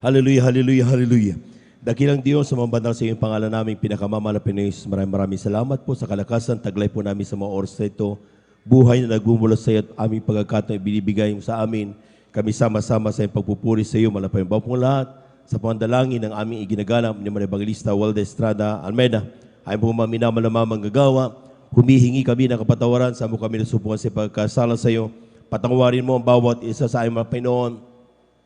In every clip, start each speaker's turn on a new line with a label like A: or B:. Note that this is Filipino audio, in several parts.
A: Hallelujah, hallelujah, hallelujah. Dakilang Diyos, sa mga bandang sa iyong pangalan namin, pinakamamalapin na Jesus. Maraming salamat po sa kalakasan. Taglay po namin sa mga oras na ito. Buhay na nagmumula sa iyo at aming pagkakataon ibinibigay mo sa amin. Kami sama-sama sa iyong pagpupuri sa iyo. Malapay ang pong lahat sa pandalangin ng aming iginaganap ni Maria Evangelista Walde Estrada Almeida. Ay po maminaman na manggagawa. Humihingi kami ng kapatawaran sa mo kami nasubukan sa pagkasala sa iyo. Patawarin mo ang bawat isa sa aming mga Panginoon.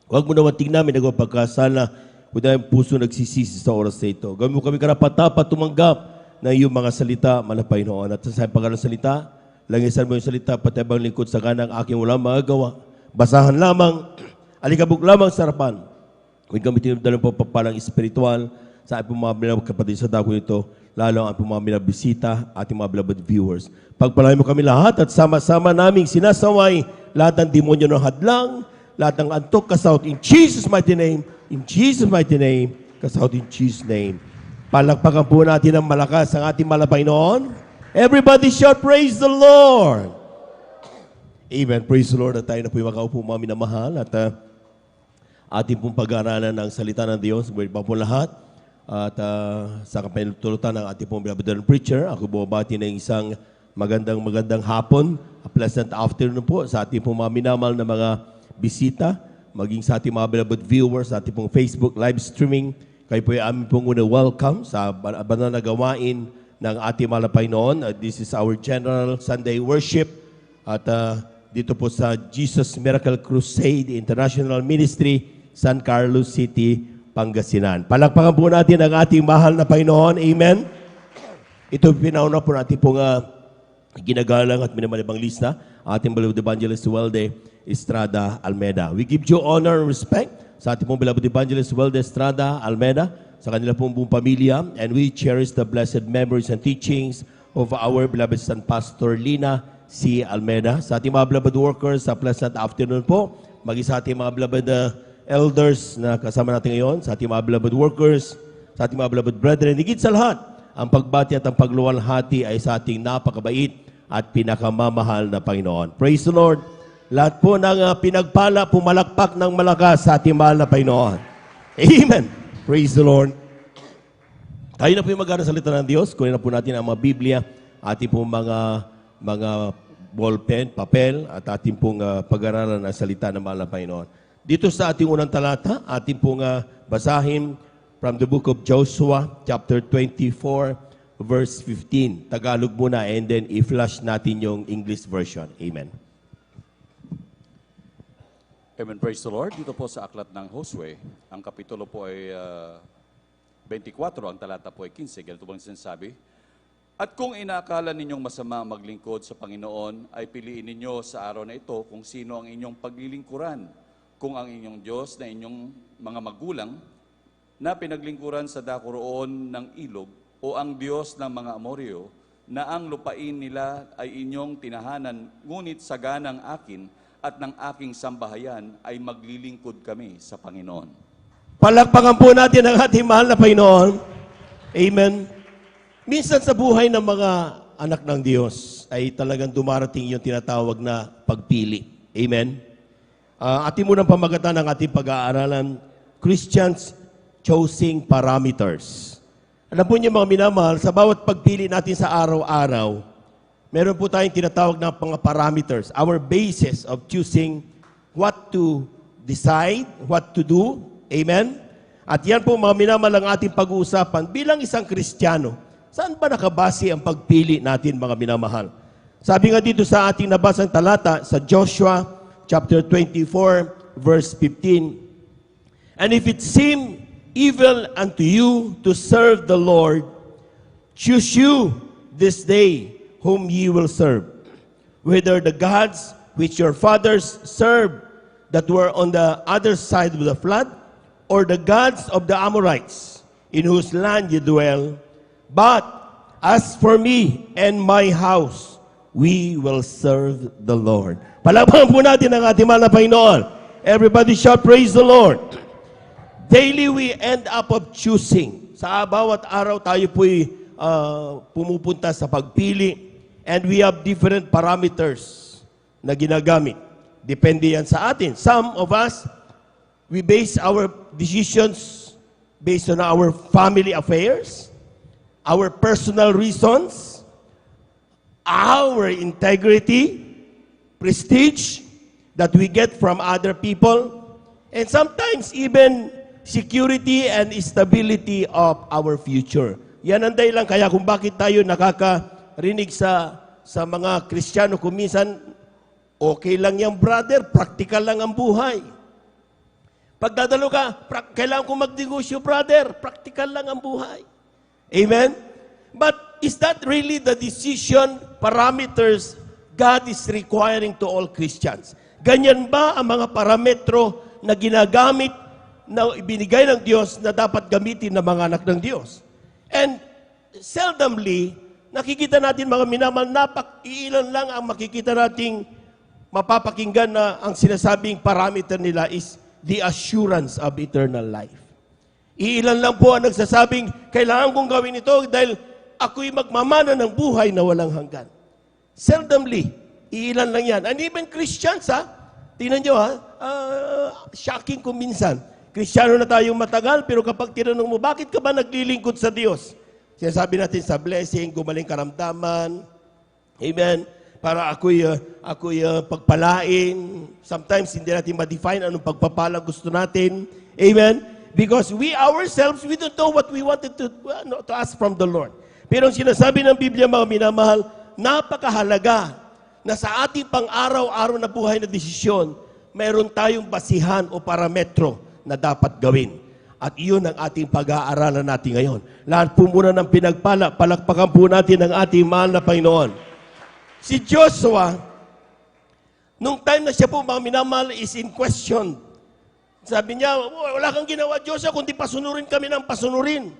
A: Huwag mo naman tingnan namin nagpagkasala kung dahil puso nagsisisi sa oras na ito. Gawin mo kami karapat-dapat tumanggap ng iyong mga salita, malapay noon. At sa pagkalang salita, langisan mo yung salita, patibang lingkod sa kanang aking walang magagawa. Basahan lamang, alikabok lamang sa harapan. Kung kami tinundan ng papapalang espiritual sa ating mga binabag kapatid sa dako nito, lalo ang ating mga binabisita, ating mga beloved viewers. Pagpalain mo kami lahat at sama-sama naming sinasaway lahat ng demonyo ng hadlang, lahat ng antok kasaut in Jesus' mighty name, in Jesus' mighty name, kasaut in Jesus' name. Palakpakan po natin ng malakas ang ating malapay noon. Everybody shout, praise the Lord! Amen, praise the Lord. At tayo na po yung makaupo mga minamahal at ating pong pag-aaralan ng salita ng Diyos. Buhay pa po lahat. At sa kapinutulutan ng ating pong beloved preacher, ako bumabati ng isang magandang hapon, a pleasant afternoon po sa ating pong mga minamahal na mga bisita, maging sa ating mga beloved viewers, sa ating pong Facebook live streaming. Kayo po ay aming pong welcome sa banal na gawain ng ating malapay noon. This is our General Sunday Worship at dito po sa Jesus Miracle Crusade International Ministry, San Carlos City, Pangasinan. Palakpakan po natin ang ating mahal na Panginoon. Amen. Ito pinauna po natin pong ginagalang at minamalibang lista, ating beloved evangelist Walde Estrada Almeida. We give you honor and respect sa ating pong beloved evangelist Walde Estrada Almeida, sa kanila pong buong pamilya, and we cherish the blessed memories and teachings of our beloved son Pastor Lina C. Almeida. Sa ating mga beloved workers, sa pleasant afternoon po, maging sa ating mga beloved elders na kasama natin ngayon, sa ating mga beloved workers, sa ating mga beloved brethren, higit sa lahat, ang pagbati at ang pagluwalhati ay sa ating napakabait at pinakamamahal na Panginoon. Praise the Lord. Lahat po ng pinagpala, pumalakpak ng malakas sa ating mahal na Panginoon. Amen. Praise the Lord. Tayo na po yung mag-aaral sa salita ng Diyos. Kunin na po natin ang mga Biblia, ating pong mga ballpen, papel, at ating pong pag-aaralan ng salita ng mahal na Panginoon. Dito sa ating unang talata, ating pong basahin from the book of Joshua, chapter 24, verse 15. Tagalog muna and then i-flash natin yung English version. Amen.
B: Amen. Praise the Lord. Dito po sa aklat ng Josue, ang kapitulo po ay 24, ang talata po ay 15. Ganito bang sinasabi? At kung inakala ninyong masama maglingkod sa Panginoon, ay piliin ninyo sa araw na ito kung sino ang inyong paglilingkuran. Kung ang inyong Diyos na inyong mga magulang na pinaglingkuran sa dako roon ng ilog, o ang Diyos ng mga Amoryo na ang lupain nila ay inyong tinahanan, ngunit saganang akin at ng aking sambahayan ay maglilingkod kami sa Panginoon.
A: Palakpakan po natin ang ating mahal na Panginoon. Amen. Minsan sa buhay ng mga anak ng Diyos ay talagang dumarating yung tinatawag na pagpili. Amen. Ating munang pamagatan ng ating pag-aaralan, Christians choosing parameters. Alam po niyo mga minamahal, sa bawat pagpili natin sa araw-araw, meron po tayong tinatawag na mga parameters, our basis of choosing what to decide, what to do. Amen? At yan po mga minamahal ang ating pag-uusapan bilang isang Kristiyano. Saan ba nakabase ang pagpili natin mga minamahal? Sabi nga dito sa ating nabasang talata sa Joshua chapter 24 verse 15. And if it seem evil unto you to serve the Lord, choose you this day whom ye will serve, whether the gods which your fathers served that were on the other side of the flood, or the gods of the Amorites, in whose land ye dwell. But as for me and my house, we will serve the Lord. Palakpakan po natin ang ating mahal na Panginoon. Everybody shout, praise the Lord. Daily we end up of choosing. Sa bawat araw tayo po'y pumupunta sa pagpili, and we have different parameters na ginagamit. Depende yan sa atin. Some of us, we base our decisions based on our family affairs, our personal reasons, our integrity, prestige that we get from other people, and sometimes even security and stability of our future. Yan ang dahilan kaya kung bakit tayo nakakarinig sa mga Kristiyano kung minsan, okay lang yan brother, practical lang ang buhay. Pagdadalo ka, kailangan kong magnegosyo brother, practical lang ang buhay. Amen? But is that really the decision parameters God is requiring to all Christians? Ganyan ba ang mga parametro na ginagamit na ibinigay ng Diyos na dapat gamitin ng mga anak ng Diyos? And seldomly, nakikita natin mga minamahal, iilan lang ang makikita nating mapapakinggan na ang sinasabing parameter nila is the assurance of eternal life. Iilan lang po ang nagsasabing, kailangan kong gawin ito dahil ako'y magmamana ng buhay na walang hanggan. Seldomly, iilan lang yan. And even Christians, tingnan nyo shocking kung minsan. Kristiyano na tayong matagal, pero kapag tinanong mo, bakit ka ba naglilingkod sa Diyos? Sinasabi natin sa blessing, gumaling karamdaman, amen, para ako'y pagpalain. Sometimes hindi natin ma-define anong pagpapala gusto natin. Amen? Because we ourselves, we don't know what we wanted to ask from the Lord. Pero ang sinasabi ng Biblia, mga minamahal, napakahalaga na sa ating pang-araw-araw na buhay na desisyon, mayroon tayong basihan o parametro na dapat gawin. At iyon ang ating pag-aaralan natin ngayon. Lahat po muna ng pinagpala, palakpakan po natin ang ating mahal na Panginoon. Si Joshua, nung time na siya po, mga minamahal, is in question. Sabi niya, wala kang ginawa, Joshua, kundi pasunurin kami ng pasunurin.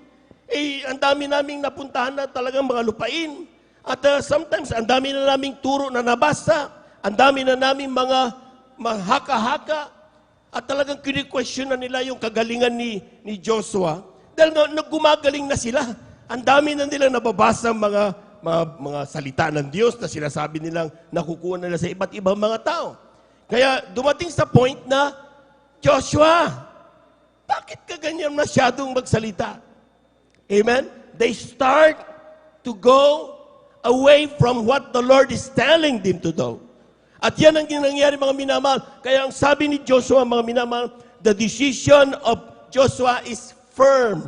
A: Ang dami naming napuntahan na talagang mga lupain. At sometimes, ang dami na naming turo na nabasa. Ang dami na naming mga haka-haka. At talagang kini-question na nila yung kagalingan ni Joshua. Dahil gumagaling na sila. Ang dami na nila nababasa mga salita ng Diyos na sinasabi nilang nakukuha nila sa iba't ibang mga tao. Kaya dumating sa point na, Joshua, bakit ka ganyan masyadong magsalita? Amen? They start to go away from what the Lord is telling them to do. At yan ang nangyari, mga minamahal. Kaya ang sabi ni Joshua, mga minamahal, the decision of Joshua is firm.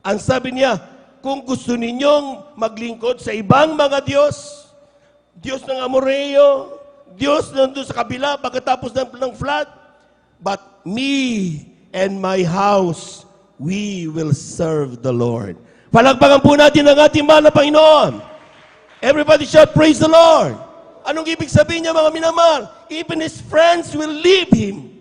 A: Ang sabi niya, kung gusto ninyong maglingkod sa ibang mga Diyos, Diyos ng Amoreo, Diyos nandun sa kabila pagkatapos ng flood, but me and my house, we will serve the Lord. Palagpakan po natin ang ating mahal na Panginoon. Everybody shout, praise the Lord. Anong ibig sabihin niya, mga minamahal? Even his friends will leave him.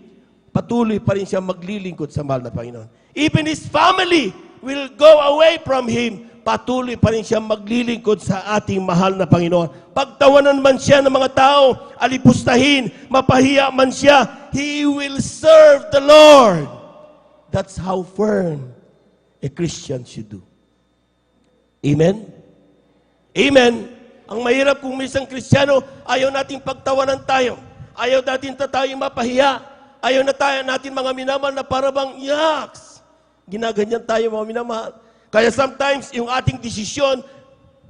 A: Patuloy pa rin siya maglilingkod sa mahal na Panginoon. Even his family will go away from him. Patuloy pa rin siya maglilingkod sa ating mahal na Panginoon. Pagtawanan man siya ng mga tao, alipustahin, mapahiya man siya, he will serve the Lord. That's how firm a Christian should do. Amen? Amen? Ang mahirap kung isang Kristiyano, ayaw nating pagtawanan tayo. Ayaw natin tayo mapahiya. Ayaw natin mga minamahal na parabang yaks. Ginaganyan tayo, mga minamahal. Kaya sometimes, yung ating desisyon,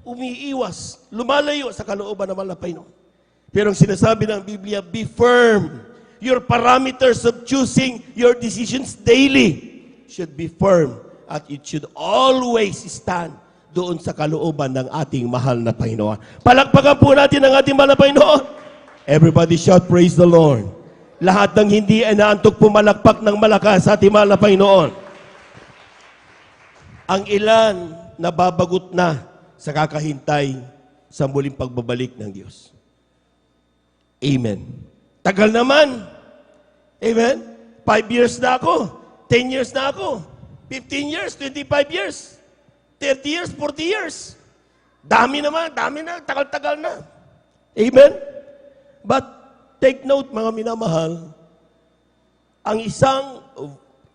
A: umiiwas, lumalayo sa kalooban ng mahal na Panginoon. Pero ang sinasabi ng Biblia, be firm. Your parameters of choosing your decisions daily should be firm. At it should always stand doon sa kalooban ng ating mahal na Panginoon. Palakpakan po natin ang ating mahal na Panginoon. Everybody shout, praise the Lord. Lahat ng hindi ay naantok pumalakpak ng malakas sa ating mahal na Panginoon. Ang ilan nababagot na sa kakahintay sa muling pagbabalik ng Diyos. Amen. Tagal naman. Amen. 5 years na ako. 10 years na ako. 15 years, 25 years. 30 years, 40 years. Dami na, tagal-tagal na. Amen? But, take note, mga minamahal, ang isang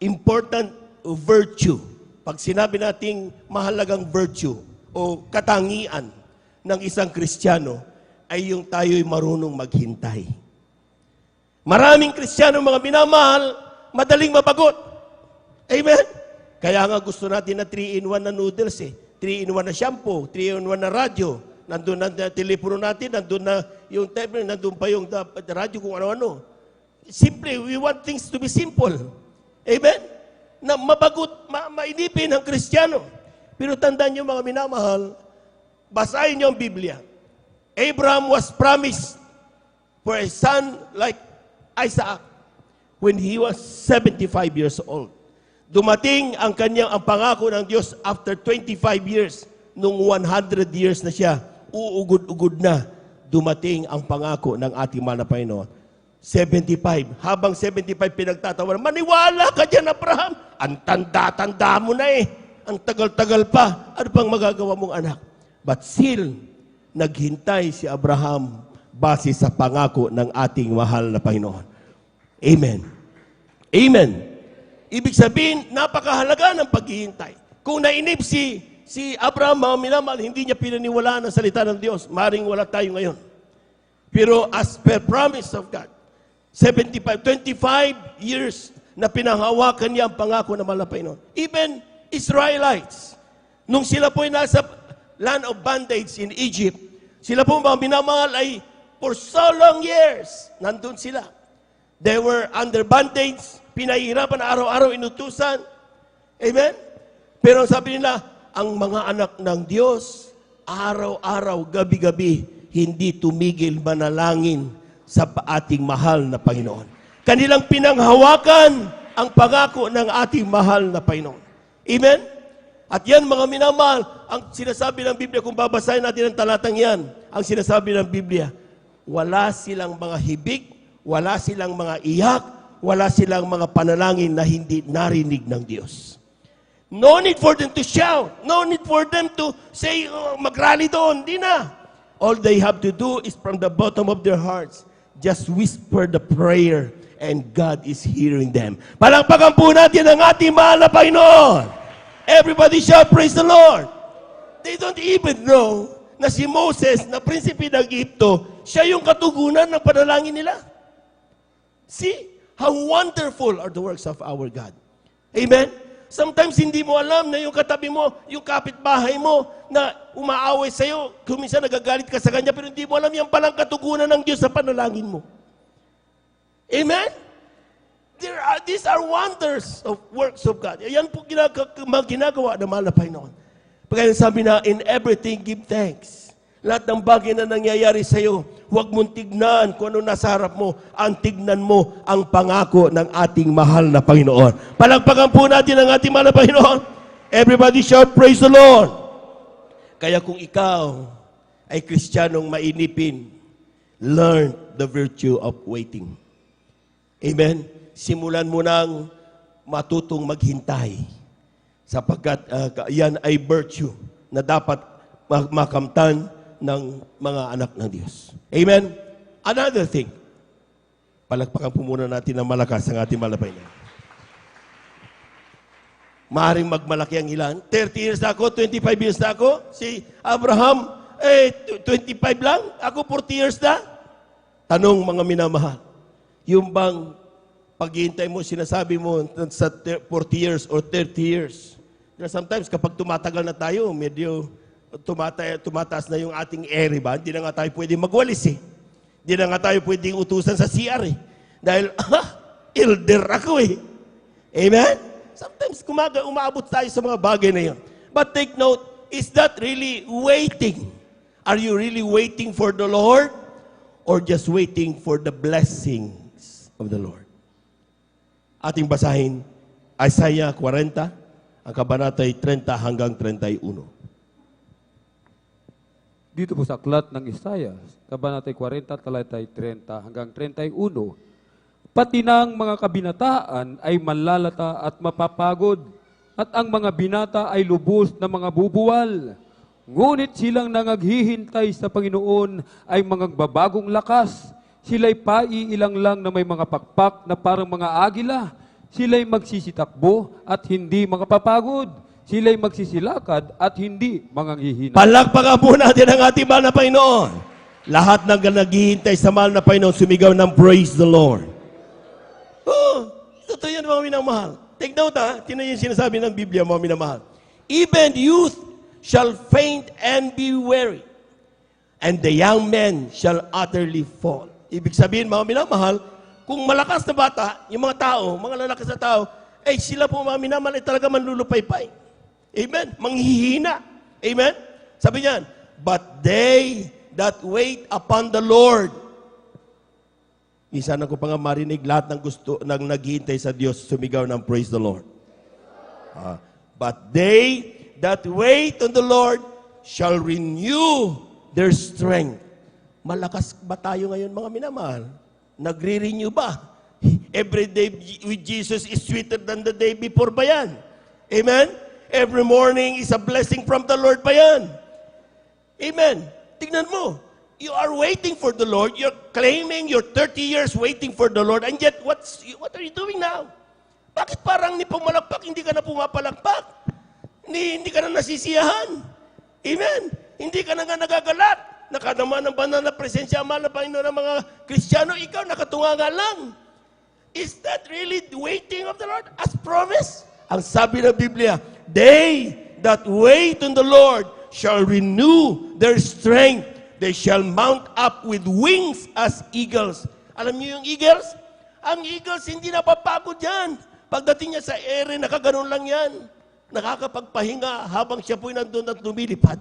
A: important virtue, pag sinabi nating mahalagang virtue o katangian ng isang Kristiyano, ay yung tayo'y marunong maghintay. Maraming Kristiyano, mga minamahal, madaling mabagot.
C: Amen? Kaya nga gusto natin na 3-in-1 na noodles eh. 3-in-1 na shampoo, 3-in-1 na radyo. Nandun na telepono natin, nandun na yung tablet, nandun pa yung radyo kung ano-ano. Simple, we want things to be simple. Amen? Na mabagot, mainipin ang Kristiyano. Pero tandaan niyo mga minamahal, basahin niyo ang Biblia. Abraham was promised for a son like Isaac when he was 75 years old. Dumating ang pangako ng Diyos after 25 years. Nung 100 years na siya, uugod-ugod na, dumating ang pangako ng ating mahal na Panginoon. 75. Habang 75 pinagtatawanan, maniwala ka dyan, Abraham. Ang tanda-tanda mo na eh. Ang tagal-tagal pa. Ano pang magagawa mong anak? But still, naghintay si Abraham base sa pangako ng ating mahal na Panginoon. Amen. Amen. Ibig sabihin, napakahalaga ng paghihintay. Kung nainip si Abraham, mga minamahal, hindi niya pinaniwalaan ang salita ng Diyos. Maring wala tayo ngayon. Pero as per promise of God, 25 years na pinanghawakan niya ang pangako ng mahal na Panginoon. Even Israelites, nung sila po'y nasa land of bondage in Egypt, sila po mga minamahal ay for so long years, nandun sila. They were under bondage, pinahihirapan araw-araw inutusan. Amen? Pero sabi nila, ang mga anak ng Diyos, araw-araw, gabi-gabi, hindi tumigil manalangin sa ating mahal na Panginoon. Kanilang pinanghawakan ang pangako ng ating mahal na Panginoon. Amen? At yan mga minamahal, ang sinasabi ng Biblia, kung babasahin natin ang talatang yan, ang sinasabi ng Biblia, wala silang mga hibik, wala silang mga iyak, wala silang mga panalangin na hindi narinig ng Diyos. No need for them to shout. No need for them to say, oh, mag-rally doon. Di na. All they have to do is from the bottom of their hearts, just whisper the prayer and God is hearing them. Palakpakan po natin ang ating mahal na Panginoon. Everybody shout, praise the Lord. They don't even know na si Moses, na prinsipe ng Egypto, siya yung katugunan ng panalangin nila. See how wonderful are the works of our God. Amen? Sometimes hindi mo alam na yung katabi mo, yung kapitbahay mo na umaaway sa'yo, kuminsan nagagalit ka sa kanya, pero hindi mo alam yan palang katugunan ng Diyos sa panalangin mo. Amen? These are wonders of works of God. Yan po ginagawa ng mahal na Panginoon. Pagkaya sabi na, in everything give thanks. Lahat ng bagay na nangyayari sa'yo, huwag mong tignan kung ano nasa harap mo. Ang tignan mo ang pangako ng ating mahal na Panginoon. Palagpakan po natin ang ating mahal na Panginoon. Everybody shout, praise the Lord. Kaya kung ikaw ay Kristiyanong mainipin, learn the virtue of waiting. Amen? Simulan mo nang matutong maghintay. Sapagkat yan ay virtue na dapat makamtan ng mga anak ng Diyos. Amen? Another thing, palakpakan po muna natin ng malakas ang ating malapay na. Maaring magmalaki ang ilan. 30 years na ako, 25 years na ako. Si Abraham, 25 lang. Ako 40 years na. Tanong mga minamahal, yung bang paghihintay mo, sinasabi mo sa 40 years or 30 years. Sometimes kapag tumatagal na tayo, medyo tumataas na yung ating ere ba? Hindi na nga tayo pwedeng magwalis eh. Hindi na nga tayo pwedeng utusan sa CR eh. Dahil, elder ako eh. Amen? Sometimes umaabot tayo sa mga bagay na yun. But take note, is that really waiting? Are you really waiting for the Lord? Or just waiting for the blessings of the Lord? Ating basahin, Isaiah 40, ang kabanatay 30 hanggang 31.
D: Dito po sa aklat ng Isaiah, kabanatay 40, talatay 30 hanggang 31, pati ng mga kabinataan ay manlalata at mapapagod, at ang mga binata ay lubos na mga bubuwal. Ngunit silang nangaghihintay sa Panginoon ay mga babagong lakas. Sila'y paiilang lang na may mga pakpak na parang mga agila. Sila'y magsisitakbo at hindi makapapagod. Sila'y magsisilakad at hindi manganghihina.
C: Palakpakan po natin ang ating mahal na Panginoon. Lahat ng naghihintay sa mahal na Panginoon, sumigaw ng praise the Lord. Oh, totoo yan mga minamahal. take note ha, tingnan yung sinasabi ng Biblia, mga minamahal. Even youth shall faint and be weary, and the young men shall utterly fall. Ibig sabihin, mga minamahal, kung malakas na bata, yung mga tao, mga lalakas na tao, eh sila po mga minamahal ay talaga manlulupaypay. Amen? Manghihina. Amen? Sabi niyan, but they that wait upon the Lord. Isa na ko pa nga marinig lahat ng gusto, ng naghihintay sa Diyos, sumigaw ng praise the Lord. But they that wait on the Lord shall renew their strength. Malakas ba tayo ngayon, mga minamahal? Nagre-renew ba? Every day with Jesus is sweeter than the day before ba yan? Amen? Every morning is a blessing from the Lord ba yan? Amen? Tignan mo, you are waiting for the Lord, you're claiming you're 30 years waiting for the Lord, and yet what are you doing now? Bakit parang ni pumalakpak, hindi ka na pumapalakpak? Hindi ka na nasisiyahan? Amen? Hindi ka na nga nagagalat? Nakadama ng banal na presensya, mahal na Panginoon ng mga Kristiyano, ikaw nakatunga nga lang. Is that really the waiting of the Lord as promised? Ang sabi ng Biblia, they that wait on the Lord shall renew their strength. They shall mount up with wings as eagles. Alam niyo yung eagles? Ang eagles hindi napapagod yan. Pagdating niya sa ere, nakaganon lang yan. Nakakapagpahinga habang siya po'y nandun at lumilipad.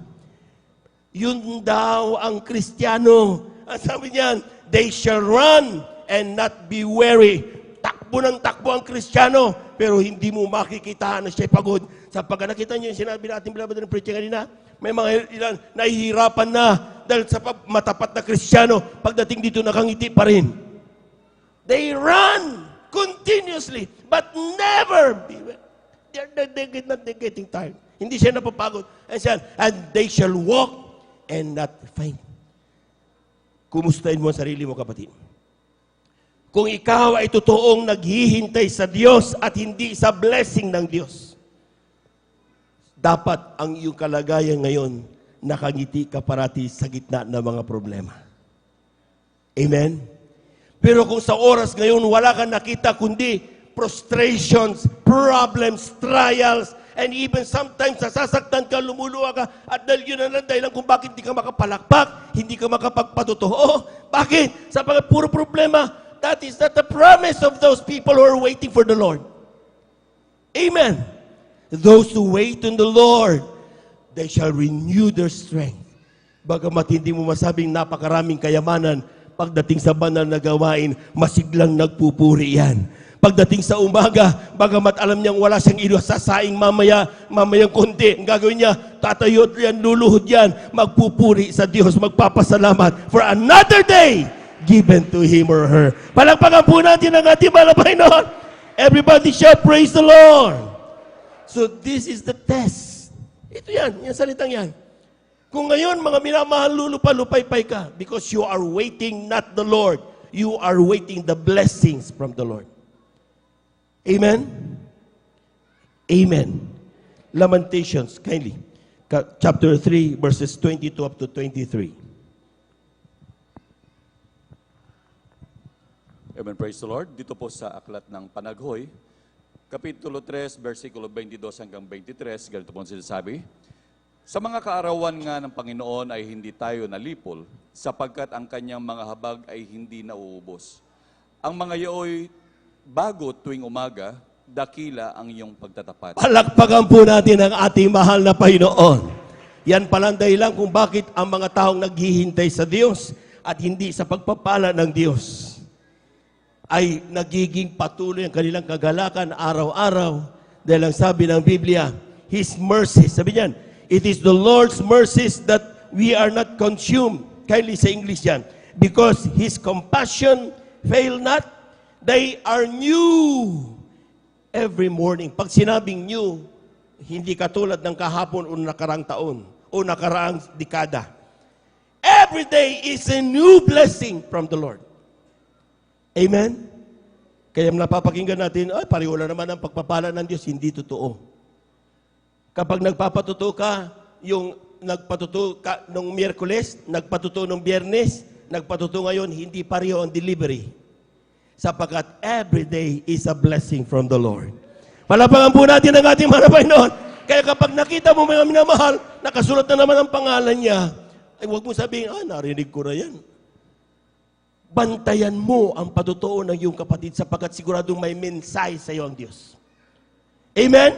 C: Yun daw ang Kristiyano. Ang sabi niyan, they shall run and not be weary. Takbo ng takbo ang Kristiyano, pero hindi mo makikita na siya'y pagod. Sapagkat nakita niyo yung sinabi natin bilabad ng preaching kanina, may mga ilan nahihirapan na dahil sa matapat na Kristiyano, pagdating dito nakangiti pa rin. They run continuously, but never be weary. They're not getting tired. Hindi siya napapagod. And they shall walk and not faint. Kumustahin mo ang sarili mo, kapatid. Kung ikaw ay totoong naghihintay sa Diyos at hindi sa blessing ng Diyos, dapat ang iyong kalagayan ngayon, nakangiti ka parati sa gitna ng mga problema. Amen? Pero kung sa oras ngayon, wala kang nakita kundi frustrations, problems, trials, and even sometimes nasasaktan ka, lumuluwa ka, at dahil yun ang dahilan kung bakit hindi ka makapalakpak, hindi ka makapagpatotoo. Bakit? Sapagkat puro problema. That is not the promise of those people who are waiting for the Lord. Amen. Those who wait on the Lord, they shall renew their strength. Bagamat hindi mo masabing napakaraming kayamanan, pagdating sa banal na gawain, masiglang nagpupuri yan. Pagdating sa umaga, bagamat alam niyang wala siyang sasaing mamayang konti, ang gagawin niya, tatayo yan, luluhod yan, magpupuri sa Diyos, magpapasalamat for another day given to him or her. Palakpakan po natin ang ating mahal na Panginoon. Everybody shout, praise the Lord. So this is the test. Ito yan, yung salitang yan. Kung ngayon, mga minamahal, lulupay-pay ka because you are waiting not the Lord. You are waiting the blessings from the Lord. Amen? Amen. Lamentations, kindly. Chapter 3, verses 22 up to 23.
B: Amen, praise the Lord. Dito po sa Aklat ng Panaghoy, Kapitulo 3, versikulo 22 hanggang 23, ganito po sinasabi, sa mga kaarawan nga ng Panginoon ay hindi tayo nalipol, sapagkat ang kanyang mga habag ay hindi nauubos. Ang mga yaoy bago tuwing umaga, dakila ang iyong pagtatapat.
C: Palakpakan po natin ang ating mahal na Panginoon. Yan palang dahilan kung bakit ang mga taong naghihintay sa Diyos at hindi sa pagpapala ng Diyos ay nagiging patuloy ang kanilang kagalakan araw-araw dahil ang sabi ng Biblia, His mercies. Sabi niyan, it is the Lord's mercies that we are not consumed. Kindly sa English yan. Because His compassion fail not. They are new every morning. Pag sinabing new, hindi katulad ng kahapon o nakaraang taon o nakaraang dekada. Every day is a new blessing from the Lord. Amen? Kaya napapakinggan natin, ay, pareho lang naman ang pagpapala ng Diyos. Hindi totoo. Kapag nagpapatuto ka, yung nagpatuto ka nung Miyerkules, nagpatuto nung Biyernes, nagpatuto ngayon, hindi pareho ang delivery. Sapagkat every day is a blessing from the Lord. Palapakan po natin ang ating mga Panginoon. Kaya kapag nakita mo mga minamahal, nakasulat na naman ang pangalan niya, ay huwag mo sabihin, narinig ko na yan. Bantayan mo ang patotoo ng iyong kapatid sapagkat siguradong may mensahe sa iyo ang Diyos. Amen?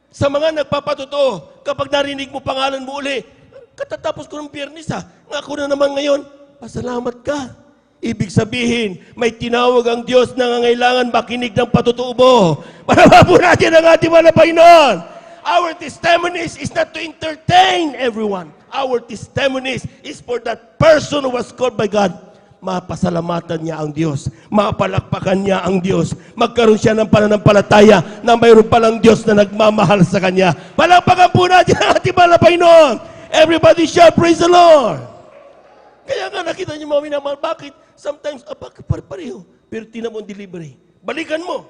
C: Sa mga nagpapatotoo, kapag narinig mo pangalan mo uli, katatapos ko ng Biyernes nga ako na naman ngayon, pasalamat ka. Ibig sabihin, may tinawag ang Diyos na nangangailangan makinig ng patotoo mo. Para po natin ang ating mga Panginoon. Our testimonies is not to entertain everyone. Our testimonies is for that person who was called by God. Mapasalamatan niya ang Diyos. Mapalakpakan niya ang Diyos. Magkaroon siya ng pananampalataya na mayroon palang Diyos na nagmamahal sa kanya. Palakpakan po natin ang ating mga Panginoon. Everybody shout, praise the Lord. Kaya nga nakita niyo mga minamahal, bakit? Sometimes, bakit pareho? Pero tinan mo ang delivery. Balikan mo.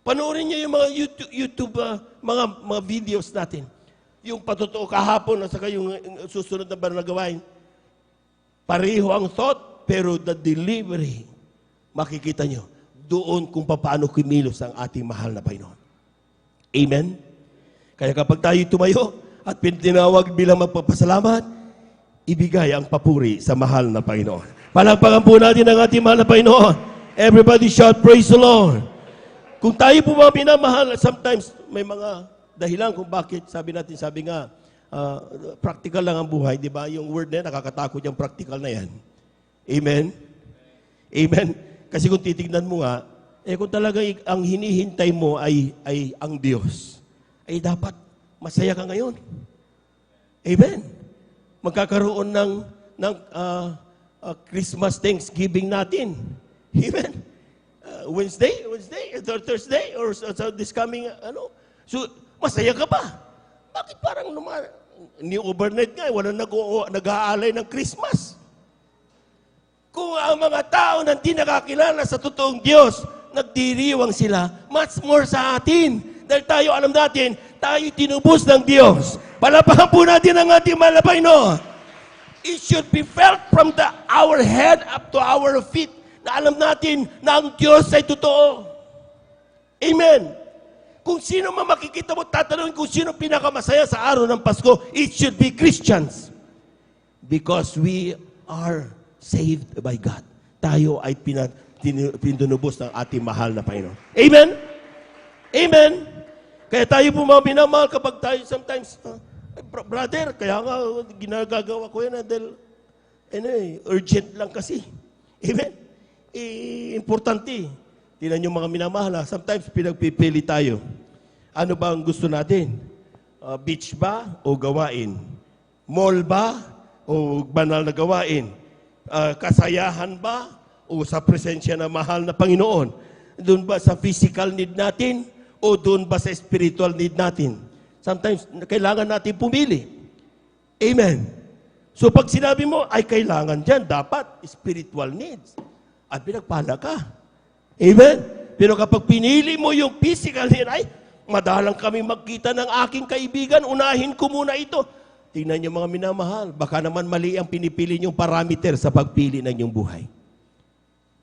C: Panoorin niyo yung mga YouTube mga videos natin. Yung patotoo kahapon at saka yung susunod na banal na gawain. Pareho ang thought, pero the delivery, makikita niyo doon kung paano kumilos ang ating mahal na Panginoon. Amen? Kaya kapag tayo tumayo at tinawag bilang magpapasalamat, ibigay ang papuri sa mahal na Panginoon. Palakpakan po natin ang ating mahal na Panginoon. Everybody shout, praise the Lord. Kung tayo po mga minamahal, sometimes may mga dahilan kung bakit, sabi nga, practical lang ang buhay, di ba? Yung word na yan, nakakatakot yung practical na yan. Amen? Amen? Kasi kung titignan mo nga, kung talaga ang hinihintay mo ay ang Diyos, ay dapat masaya ka ngayon. Amen? Magkakaroon ng Christmas Thanksgiving natin. Amen? Wednesday, Thursday, or this coming, So, masaya ka ba? Bakit parang ni overnight nga, wala nag-aalay ng Christmas? Kung ang mga tao na hindi nakakilala sa totoong Diyos, nagdiriwang sila, much more sa atin. Dahil tayo, alam natin, tayo tinubos ng Diyos. Palapakan po natin ang ating malapay, no? It should be felt from our head up to our feet na alam natin na ang Diyos ay totoo. Amen. Kung sino man makikita mo, tatanungin kung sino pinakamasaya sa araw ng Pasko, it should be Christians. Because we are saved by God. Tayo ay pinunubos ng ating mahal na Panginoon. Amen? Amen? Kaya tayo po mga minamahal kapag tayo sometimes, brother, kaya nga ginagagawa ko yan dahil urgent lang kasi. Amen? Importante. Tingnan nyo mga minamahal, sometimes pinagpipili tayo. Ano ba ang gusto natin? Beach ba o gawain? Mall ba o banal na gawain? Kasayahan ba o sa presensya ng mahal na Panginoon? Doon ba sa physical need natin o doon ba sa spiritual need natin? Sometimes, kailangan natin pumili. Amen. So pag sinabi mo, ay kailangan dyan, dapat spiritual needs. At pinagpala ka. Amen? Pero kapag pinili mo yung physical need, ay, madalang kami magkita ng aking kaibigan, unahin ko muna ito. Tingnan niyo mga minamahal, baka naman mali ang pinipili niyong parameter sa pagpili ng iyong buhay.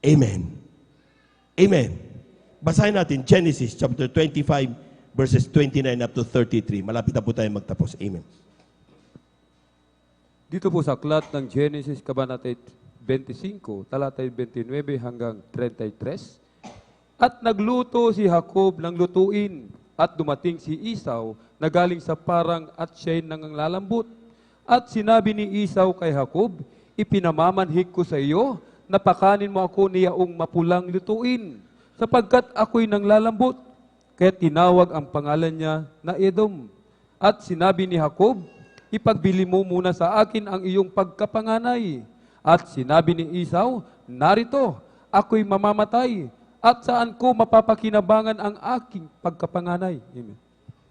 C: Amen. Amen. Basahin natin Genesis chapter 25 verses 29 up to 33. Malapit na po tayo magtapos. Amen.
D: Dito po sa aklat ng Genesis, Kabanata 25, talatay 29 hanggang 33. At nagluto si Jacob ng lutuin, at dumating si Esau na galing sa parang at siya'y nangangalambot. At sinabi ni Esau kay Jacob, ipinamamanhik ko sa iyo, napakanin mo ako niyaong mapulang lutuin, sapagkat ako'y nanglalambot. Kaya tinawag ang pangalan niya na Edom. At sinabi ni Jacob, ipagbili mo muna sa akin ang iyong pagkapanganay. At sinabi ni Esau, narito, ako'y mamamatay, at saan ko mapapakinabangan ang aking pagkapanganay? Amen.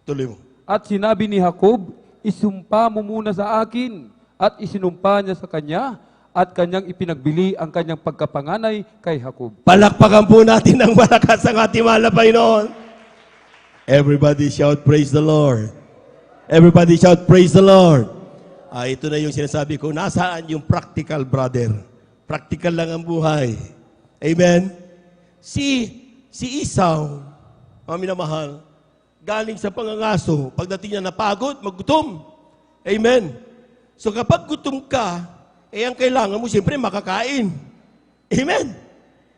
C: Tuloy mo.
D: At sinabi ni Jacob, isumpa mo muna sa akin, at isinumpa niya sa kanya, at kanyang ipinagbili ang kanyang pagkapanganay kay Jacob.
C: Palakpakan po natin ang malakas ang ating mahal na Panginoon. Everybody shout, praise the Lord. Everybody shout, praise the Lord. Ito na yung sinasabi ko, nasaan yung practical, brother? Practical lang ang buhay. Amen? Si Esau, mga minamahal, galing sa pangangaso, pagdating niya napagod, maggutom. Amen. So kapag gutom ka, ang kailangan mo siyempre makakain. Amen.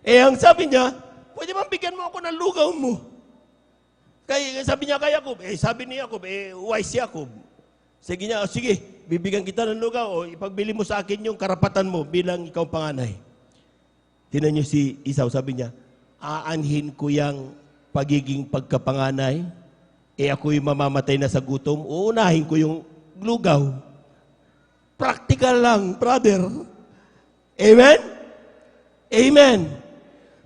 C: Ang sabi niya, pwede bang bigyan mo ako ng lugaw mo? Kaya sabi niya kay Jacob, sabi ni Jacob, wise si Jacob. Sige niya, sige, bibigyan kita ng lugaw o ipagbili mo sa akin yung karapatan mo bilang ikaw panganay. Tinan niyo si Esau, sabi niya, aanhin ko yung pagiging pagkapanganay, ako'y mamamatay na sa gutom, uunahin ko yung lugaw. Practical lang, brother. Amen? Amen.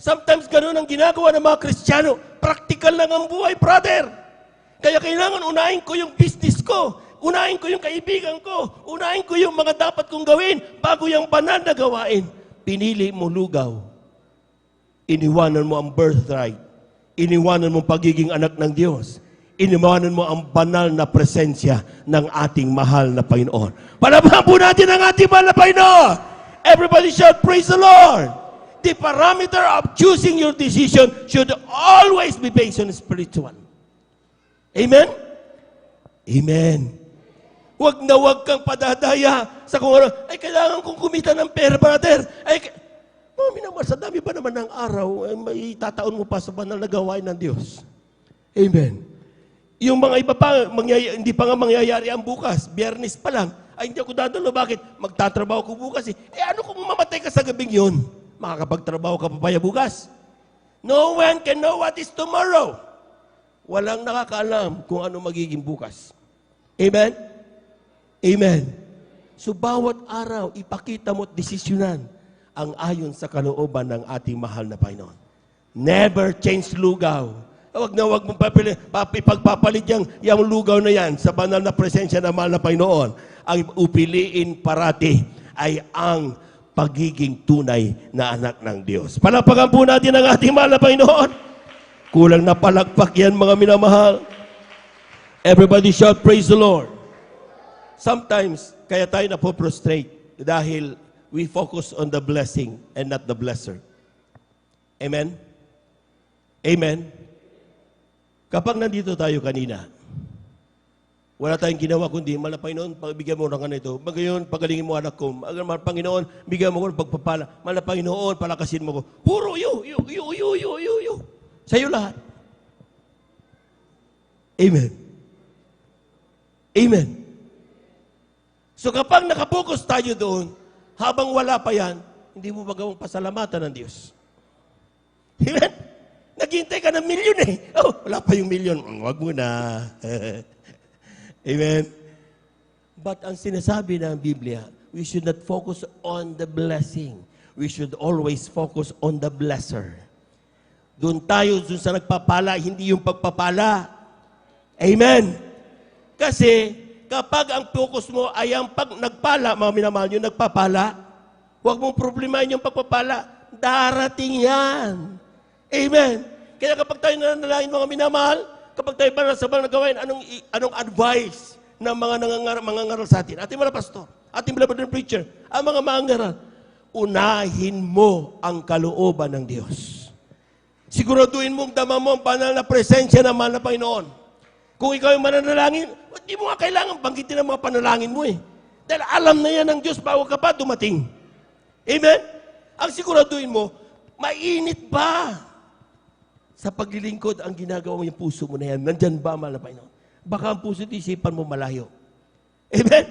C: Sometimes ganun ang ginagawa ng mga Kristiyano. Practical lang ang buhay, brother. Kaya kailangan unahin ko yung business ko. Unahin ko yung kaibigan ko. Unahin ko yung mga dapat kong gawin bago yung banal na gawain. Pinili mo lugaw. Iniwanan mo ang birthright. Iniwanan mo pagiging anak ng Diyos. Iniwanan mo ang banal na presensya ng ating mahal na Panginoon. Palabahan po natin ang ating mahal na Panginoon. Everybody shout, praise the Lord. The parameter of choosing your decision should always be based on spiritual. Amen? Amen. Huwag na huwag kang padadaya sa kung ano, kailangan kong kumita ng pera, brother. Minamahal, sa dami ba naman ng araw, may tataon mo pa sa banal na gawain ng Diyos. Amen. Yung mga iba pa, hindi pa nga mangyayari ang bukas. Biyernes pa lang. Hindi ako dadalo. Bakit? Magtatrabaho ko bukas eh. Ano kung mamatay ka sa gabing yun? Makakapagtrabaho ka pa bukas? No one can know what is tomorrow. Walang nakakaalam kung ano magiging bukas. Amen? Amen. So bawat araw, ipakita mo at desisyonan ang ayon sa kalooban ng ating mahal na Panginoon. Never change lugaw. Huwag na huwag mong ipagpapalit yung lugaw na yan sa banal na presensya ng mahal na Panginoon. Ang upiliin parati ay ang pagiging tunay na anak ng Diyos. Palakpakan po natin ang ating mahal na Panginoon. Kulang na palakpak yan, mga minamahal. Everybody shout, praise the Lord. Sometimes, kaya tayo napoprostrate dahil we focus on the blessing and not the blesser. Amen? Amen? Kapag nandito tayo kanina, wala tayong ginawa kundi, mahal na Panginoon, pagbigyan mo ng ganito. Magayon, pagalingin mo anak ko. Mahal na Panginoon, bigyan mo ko ng pagpapala. Mahal na Panginoon, palakasin mo ko. Puro you. Sa'yo lahat. Amen. Amen. So kapag nakapokus tayo doon, habang wala pa yan, hindi mo magawang pasalamatan ng Diyos. Amen? Naghihintay ka ng milyon eh. Wala pa yung milyon. Huwag mo na. Amen? But ang sinasabi ng Biblia, we should not focus on the blessing. We should always focus on the blesser. Doon tayo sa nagpapala, hindi yung pagpapala. Amen? Kasi kapag ang focus mo ay ang nagpala, mga minamahal yung nagpapala, huwag mong problemahin yung pagpapala. Darating yan. Amen? Kaya kapag tayo nananalangin, mga minamahal, kapag tayo ba nasa banal na gawain, anong advice ng mga mangangaral sa atin? Ating mga pastor, ating mga preacher, ang mga mangangaral, unahin mo ang kalooban ng Diyos. Siguraduhin mong dama mo ang banal na presensya ng mahal na Panginoon. Kung ikaw yung mananalangin, hindi mo nga kailangan banggitin ang mga panalangin mo eh. Dahil alam na yan ng Diyos bago ka pa dumating. Amen? Ang siguraduhin mo, mainit ba sa paglilingkod ang ginagawa mo yung puso mo na yan? Nandyan ba, mahal na Panginoon? Baka ang puso at isipan mo malayo. Amen?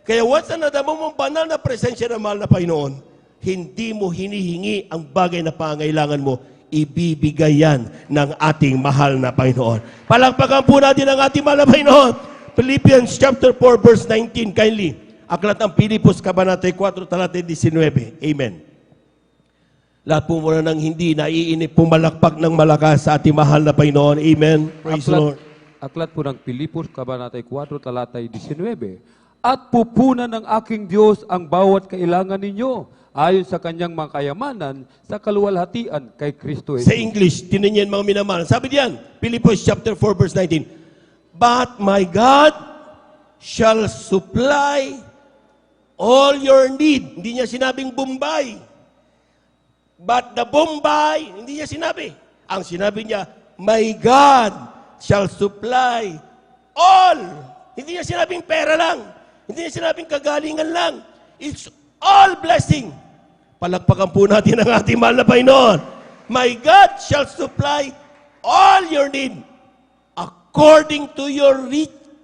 C: Kaya once na nadama mo ang banal na presensya ng mahal na Panginoon, hindi mo hinihingi ang bagay na pangailangan mo, ibibigay yan ng ating mahal na Panginoon. Palakpakan po natin ang ating mahal na Panginoon. Philippians chapter 4 verse 19, kindly. Aklat ng Pilipos, Kabanata 4, talata 19. Amen. Lahat po muna nang hindi naiinip, pumalakpak ng malakas sa ating mahal na Panginoon. Amen. Praise the Lord.
D: Aklat po ng Pilipos, Kabanata 4, talata 19. At pupunan ng aking Diyos ang bawat kailangan ninyo ayon sa kanyang mga kayamanan sa kaluwalhatian kay Kristo
C: Sa
D: Jesus.
C: English, tinan niyan mga minamahal. Sabi diyan, Philippians chapter 4 verse 19. But my God shall supply all your need. Hindi niya sinabing Bombay. But the Bombay, hindi niya sinabi. Ang sinabi niya, My God shall supply all. Hindi niya sinabing pera lang. Hindi niya sinabing kagalingan lang. It's all blessing. Palakpakan po natin ang ating mahal na Panginoon. My God shall supply all your need according to your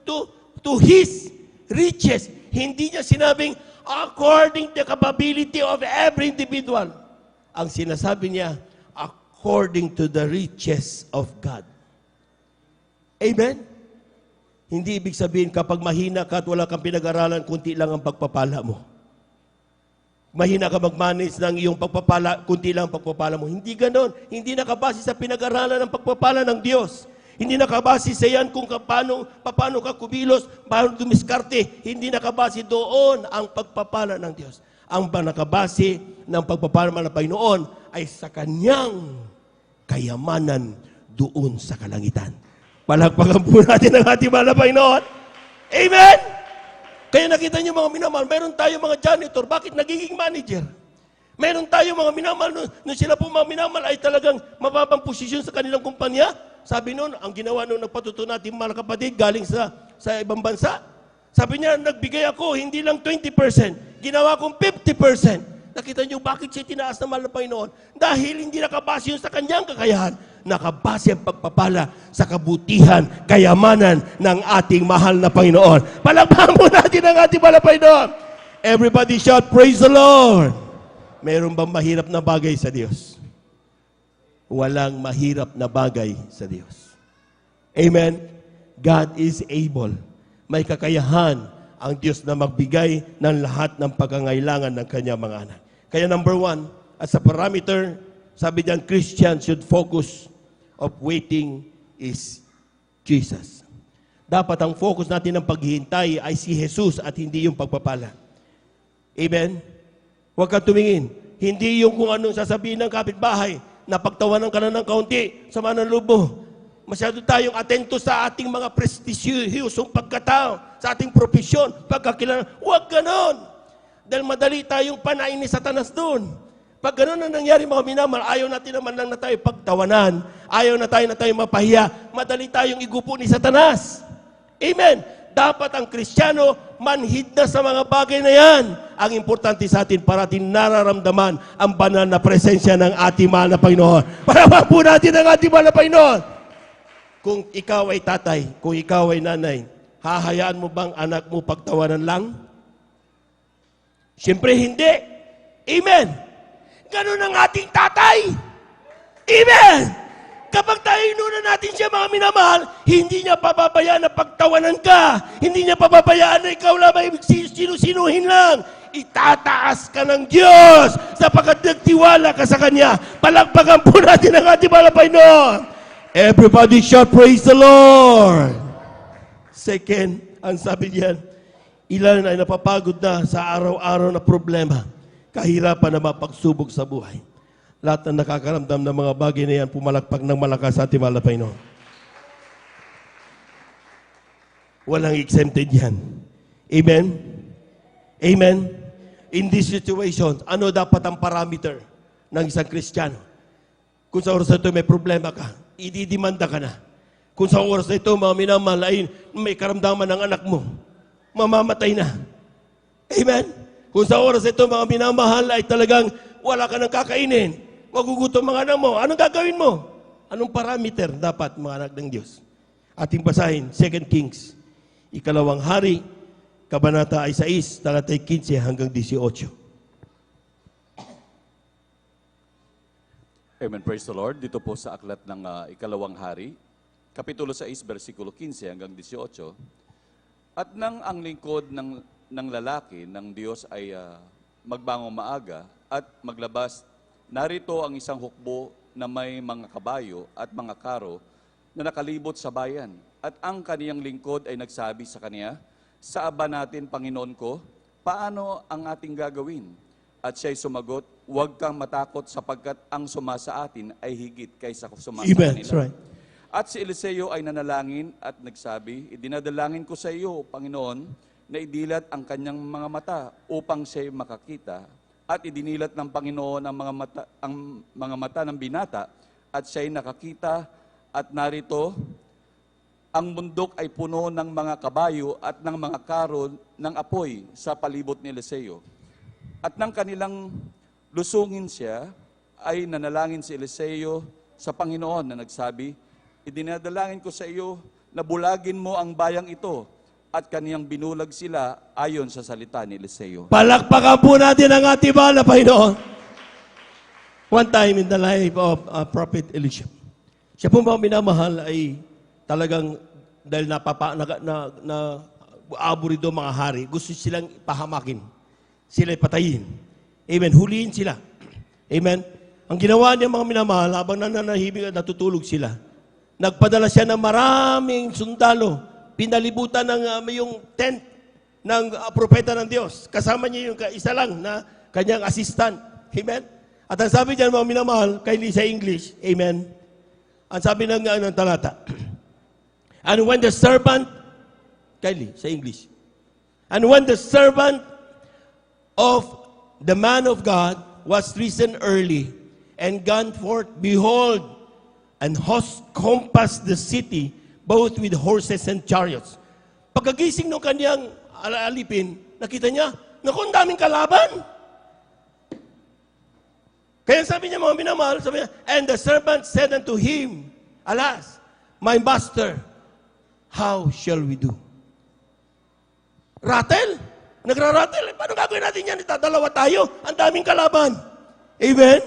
C: to His riches. Hindi niya sinabing according to the capability of every individual. Ang sinasabi niya, according to the riches of God. Amen? Hindi ibig sabihin kapag mahina ka at wala kang pinag-aralan, kunti lang ang pagpapala mo. Mahina ka mag-manage ng iyong pagpapala, kunti lang ang pagpapala mo. Hindi ganon. Hindi nakabase sa pinag-aralan ng pagpapala ng Diyos. Hindi nakabase sa yan kung paano ka kumilos, paano dumiskarte. Hindi nakabase doon ang pagpapala ng Diyos. Ang nakabase ng pagpapala ng Panginoon ay sa Kanyang kayamanan doon sa kalangitan. Palakpakan po natin ang ating mahal na Panginoon. Amen! Kaya nakita niyo mga minamahal, meron tayo mga janitor, bakit nagiging manager? Meron tayo mga minamahal, nung sila po mga minamahal ay talagang mababang posisyon sa kanilang kumpanya. Sabi noon, ang ginawa noon nagpatuto natin mga kapatid galing sa ibang bansa. Sabi niya, nagbigay ako, hindi lang 20%, ginawa kong 50%. Nakita niyo bakit siya tinaas ng mahal na Panginoon? Dahil hindi nakabase yun sa kanyang kakayahan. Nakabase ang pagpapala sa kabutihan, kayamanan ng ating mahal na Panginoon. Palakpakan po natin ang ating mahal na Panginoon. Everybody shout, praise the Lord. Meron bang mahirap na bagay sa Diyos? Walang mahirap na bagay sa Diyos. Amen? God is able. May kakayahan ang Diyos na magbigay ng lahat ng pagkangailangan ng kanyang mga anak. Kaya number one, as a parameter, sabi diyan, Christians should focus of waiting is Jesus. Dapat ang focus natin ng paghihintay ay si Jesus at hindi yung pagpapala. Amen? Huwag kang tumingin. Hindi yung kung anong sasabihin ng kapitbahay, napagtawanan ka na ng kaunti, sama ng lubo. Masyado tayong atento sa ating mga prestigyosong pagkatao, sa ating profesyon, pagkakilala. Huwag ganon. Dahil madali tayong panain ni Satanas doon. Pag ganon ang nangyari mga minamahal, ayaw natin naman lang na tayo pagtawanan. Ayaw na tayo mapahiya. Madali tayong igupo ni Satanas. Amen. Dapat ang Kristiyano manhid na sa mga bagay na yan. Ang importante sa atin, parating nararamdaman ang banal na presensya ng ating mahal na Panginoon. Parapan po natin ang ating mahal na Panginoon. Kung ikaw ay tatay, kung ikaw ay nanay, hahayaan mo bang anak mo pagtawanan lang? Siyempre hindi. Amen. Ganun ang ating tatay. Amen. Kapag tayo inuna natin siya mga minamahal, hindi niya pababayaan na pagtawanan ka. Hindi niya pababayaan na ikaw lang may sinu-sinuhin lang. Itataas ka ng Diyos sapagkat nagtiwala ka sa Kanya. Palakpakan po natin ang ating mahal na Panginoon. Everybody shout, praise the Lord. Second, ang sabi diyan, ilan ay napapagod na sa araw-araw na problema, kahirapan na mapagsubok sa buhay. Lahat na nakakaramdam ng mga bagay na yan, pumalakpak ng malakas sa ating mahal na Panginoon. Walang exempted yan. Amen? Amen? In this situation, ano dapat ang parameter ng isang Kristiyano? Kung sa oras na ito may problema ka, ididimanda ka na. Kung sa oras na ito, mga minamahal, ay may karamdaman ng anak mo, mamamatay na. Amen? Kung sa oras na ito, mga minamahal, ay talagang wala ka nang kakainin, magugutom mga anak mo, anong gagawin mo? Anong parameter dapat mga anak ng Diyos? Ating basahin, 2 Kings, 2 Hari, Kabanata ay 6, talatay 15 hanggang 18.
B: Amen. Praise the Lord. Dito po sa aklat ng Ikalawang Hari, Kapitulo 6, versikulo 15 hanggang 18. At nang ang lingkod ng lalaki ng Diyos ay magbangong maaga at maglabas, narito ang isang hukbo na may mga kabayo at mga karo na nakalibot sa bayan. At ang kaniyang lingkod ay nagsabi sa kaniya, sa aba natin, Panginoon ko, paano ang ating gagawin? At siya'y sumagot, huwag kang matakot sapagkat ang sumasa atin ay higit kaysa sumasa
C: Amen.
B: kanila.
C: That's right.
B: At si Eliseo ay nanalangin at nagsabi, idinadalangin ko sa iyo, Panginoon, na idilat ang kanyang mga mata upang siya'y makakita. At idinilat ng Panginoon ang mga mata ng binata at siya'y nakakita At narito, ang bundok ay puno ng mga kabayo at ng mga karo ng apoy sa palibot ni Eliseo. At nang kanilang lusungin siya, ay nanalangin si Eliseo sa Panginoon na nagsabi, idinadalangin ko sa iyo na bulagin mo ang bayang ito, at kaniyang binulag sila ayon sa salita ni Eliseo.
C: Palakpakan po natin ang ating mahal na Panginoon. One time in the life of Prophet Elisha, siya po mga minamahal ay talagang dahil aburido mga hari, gusto silang pahamakin. Sila'y patayin. Amen. Huliin sila. Amen. Ang ginawa niya mga minamahal, habang nananahimik at natutulog sila, nagpadala siya ng maraming sundalo, pinalibutan ng yung tent ng propeta ng Diyos. Kasama niya yung isa lang na kanyang assistant. Amen. At ang sabi niya mga minamahal, Kylie sa English, amen. Ang sabi ng talata, and when the servant, Kylie sa English, and when the servant of the man of God was risen early and gone forth, behold, and host compassed the city, both with horses and chariots. Pagkagising ng kanyang alipin, nakita niya, naku, ang daming kalaban. Kaya sabi niya mga minamahal, sabi niya, and the servant said unto him, alas, my master, how shall we do? Rattle? Nagra-rattle. Paano gagawin natin yan? Itadalawa tayo. Ang daming kalaban. Amen?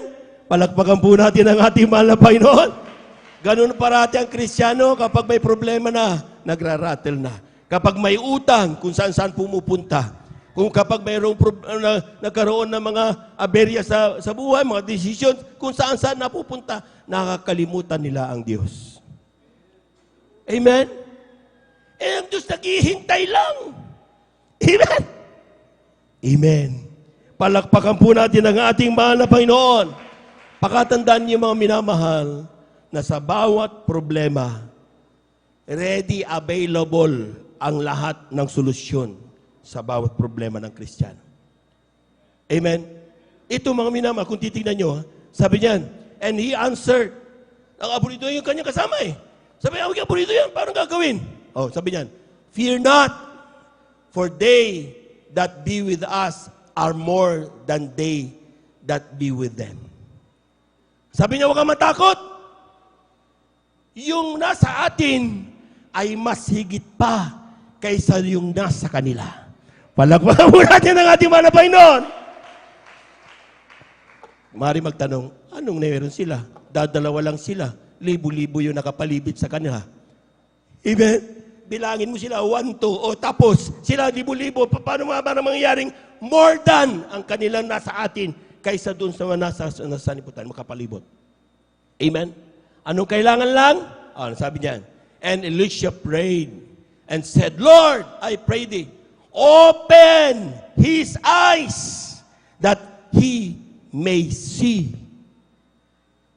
C: Palakpakan po natin ang ating mahal na Panginoon. Ganun parati ang Kristiyano kapag may problema na, nagra-rattle na. Kapag may utang, kung saan-saan pumupunta. Kung kapag mayroong nagkaroon ng mga aberya sa buhay, mga decisions, kung saan-saan napupunta, nakakalimutan nila ang Diyos. Amen? Eh, ang Diyos naghihintay lang. Amen? Amen. Palakpakan po natin ang ating mahal na Panginoon. Pakatandaan niyo mga minamahal na sa bawat problema, ready, available ang lahat ng solusyon sa bawat problema ng Kristiyano. Amen? Ito mga minamahal, kung titignan nyo, sabi niyan, and he answered, ang aburido yung kanyang kasama eh. Sabi niya, aburido yan, paano gagawin? Oh, sabi niyan, fear not, for they that be with us are more than they that be with them. Sabi niya, huwag kang matakot. Yung nasa atin ay mas higit pa kaysa yung nasa kanila. Palakpakan mo natin ang ating mahal na Panginoon. Mari magtanong, anong meron sila? Dadalawa lang sila. Libo-libo yung nakapalibit sa kanila. Amen? Bilangin mo sila, 1, 2, o tapos, sila libo-libo, paano ba mangyayaring more than ang kanilang nasa atin kaysa doon sa nasa niputan, makapalibot. Amen? Anong kailangan lang? Sabi niyan, and Elisha prayed and said, Lord, I pray thee, open his eyes that he may see.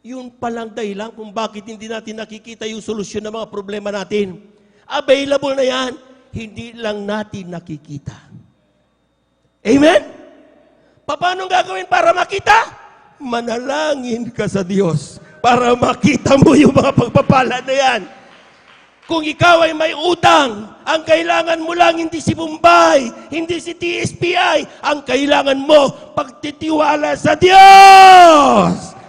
C: Yun palang dahilan kung bakit hindi natin nakikita yung solusyon ng mga problema natin. Available na yan, hindi lang natin nakikita. Amen? Paano gagawin para makita? Manalangin ka sa Diyos para makita mo yung mga pagpapala na yan. Kung ikaw ay may utang, ang kailangan mo lang hindi si Bombay, hindi si TSPI, ang kailangan mo pagtitiwala sa Diyos.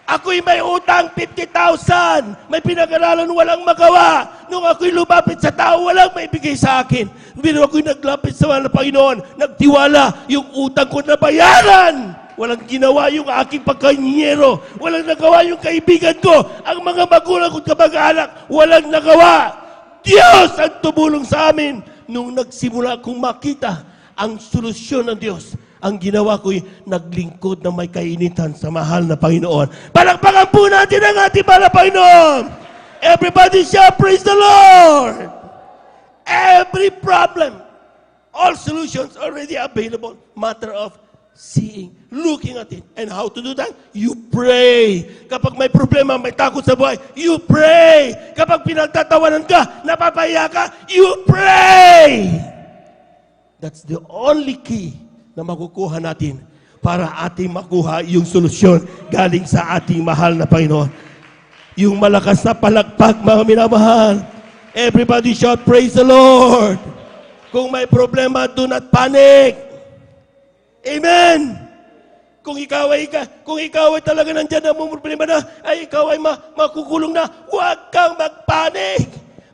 C: Ako'y may utang 50,000. May pinag-aralan walang magawa. Nung ako'y lumapit sa tao, walang maibigay sa akin. Pero ako'y naglapit sa mga Panginoon, nagtiwala, yung utang ko nabayaran. Walang ginawa yung aking pagkanyero. Walang nagawa yung kaibigan ko. Ang mga magulang ko at kamag-anak, walang nagawa. Diyos ang tumulong sa amin. Nung nagsimula kong makita ang solusyon ng Diyos, ang ginawa ko'y naglingkod na may kainitan sa mahal na Panginoon. Palakpakan po natin ang ating mahal na Panginoon. Everybody shout, praise the Lord. Every problem, all solutions already available. Matter of seeing, looking at it. And how to do that? You pray. Kapag may problema, may takot sa buhay, you pray. Kapag pinagtatawanan ka, napapaya ka, you pray. That's the only key na makukuha natin para ating makuha yung solusyon galing sa ating mahal na Panginoon. Yung malakas na palakpak, mga minamahal. Everybody shout, praise the Lord. Kung may problema, do not panic. Amen. Kung ikaw ay talaga nandiyan na may problema na, ay ikaw ay makukulong na, huwag kang magpanik.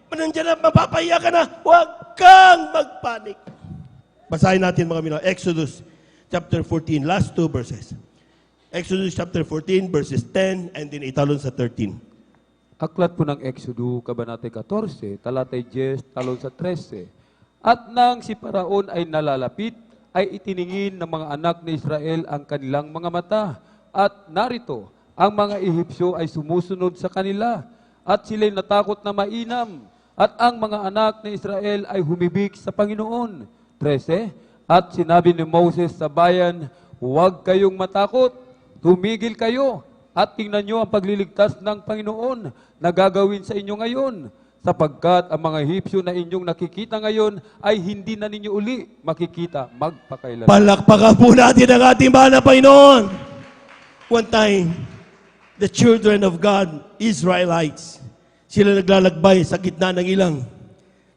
C: Nandiyan na, mapapahiya ka na, huwag kang magpanik. Basahin natin mga minamahal. Exodus chapter 14, last two verses. Exodus chapter 14, verses 10, and then italon sa 13.
D: Aklat po ng Exodo, Kabanata 14, talatay 10, talon sa 13. At nang si Paraon ay nalalapit, ay itiningin ng mga anak ni Israel ang kanilang mga mata. At narito, ang mga Ehipsyo ay sumusunod sa kanila. At sila'y natakot na mainam. At ang mga anak ni Israel ay humibig sa Panginoon. 13. At sinabi ni Moses sa bayan, huwag kayong matakot, tumigil kayo. At tingnan nyo ang pagliligtas ng Panginoon na gagawin sa inyo ngayon, sapagkat ang mga Ehipsyo na inyong nakikita ngayon ay hindi na ninyo uli makikita magpakailan.
C: Palakpakan po natin ang ating mahal na Panginoon. One time, the children of God, Israelites, sila naglalakbay sa gitna ng ilang.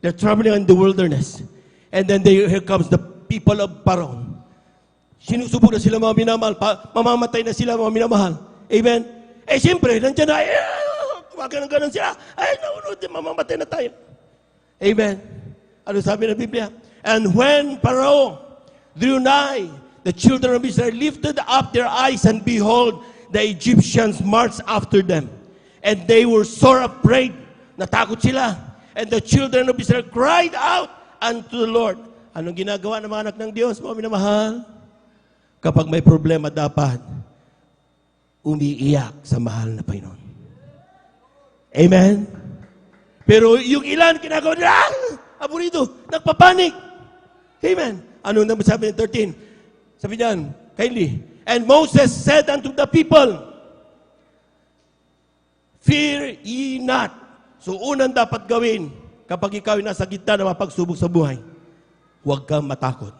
C: They're traveling in the wilderness. And then here comes the people of Pharaoh. Sinusubok na sila mga minamahal. Mamamatay na sila mga minamahal. Amen? Eh, siyempre, nandiyan na, ganun sila. Ay, naunod, mamamatay na tayo. Amen? Ano sabi ng Biblia? And when Pharaoh drew nigh, the children of Israel lifted up their eyes, and behold, the Egyptians marched after them. And they were sore afraid. Natakot sila. And the children of Israel cried out unto the Lord. Anong ginagawa ng mga anak ng Diyos, mga minamahal? Kapag may problema, dapat umiiyak sa mahal na Panginoon. Amen? Pero yung ilan, ginagawa nila, aburito, nagpapanik. Amen? Ano naman sabi ng 13? Sabi niyan, kindly. And Moses said unto the people, fear ye not. So unang dapat gawin, kapag ikaw ay nasa gitna na mapagsubok sa buhay, huwag kang matakot.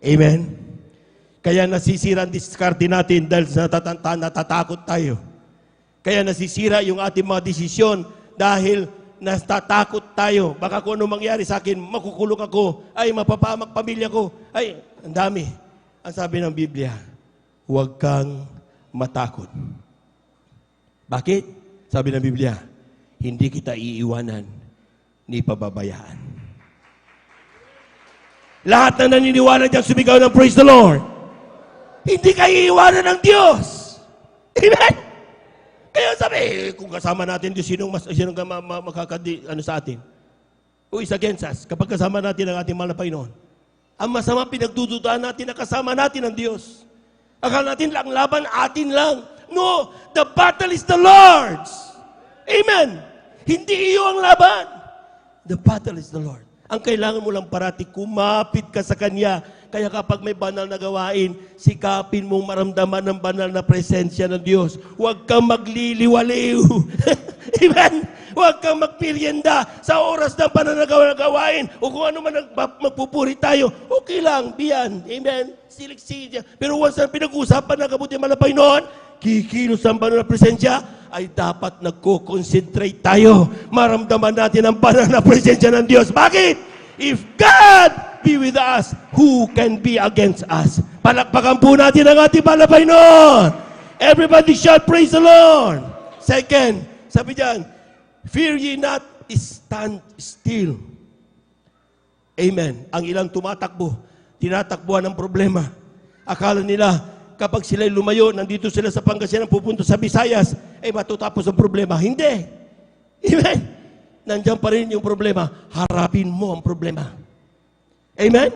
C: Amen? Kaya nasisira ang diskarte natin dahil natatakot tayo. Kaya nasisira yung ating mga desisyon dahil natatakot tayo. Baka kung ano mangyari sa akin, makukulong ako, ay mapapamak pamilya ko, ay, ang dami. Ang sabi ng Biblia, huwag kang matakot. Bakit? Sabi ng Biblia, hindi kita iiwanan ni pababayaan. Lahat na naniniwala diyang sumigaw ng praise the Lord. Hindi ka iiwanan ng Diyos. Amen? Kaya sabi, kung kasama natin Diyos, sinong makakadi sa atin? Who is against us? Kapag kasama natin ang ating mahal na Panginoon. Ang masama pinagdududahan natin na kasama natin ang Diyos. Akala natin lang laban, atin lang. No, the battle is the Lord's. Amen. Hindi iyo ang laban. The battle is the Lord. Ang kailangan mo lang parati, kumapit ka sa Kanya. Kaya kapag may banal na gawain, sikapin mong maramdaman ng banal na presensya ng Diyos. Huwag kang magliliwaliw. Amen? Huwag kang magpiryenda sa oras ng banal na gawain. O kung ano man magpupuri tayo, okay lang, biyan. Amen? Silik-silik. Pero once na pinag-usapan ng kabuti malapay noon, kikilos ang banal na presensya, ay dapat nagko-concentrate tayo. Maramdaman natin ang banal na presensya ng Diyos. Bakit? If God be with us, who can be against us? Palakpakan po natin ang ating balabay noon. Everybody shout, praise the Lord. Second, sabi diyan, fear ye not, stand still. Amen. Ang ilang tumatakbo, tinatakbuhan ng problema. Akala nila, kapag sila'y lumayo, nandito sila sa Pangasinan, pupunta sa Visayas, ay matutapos ang problema. Hindi. Amen. Nandiyan pa rin yung problema. Harapin mo ang problema. Amen?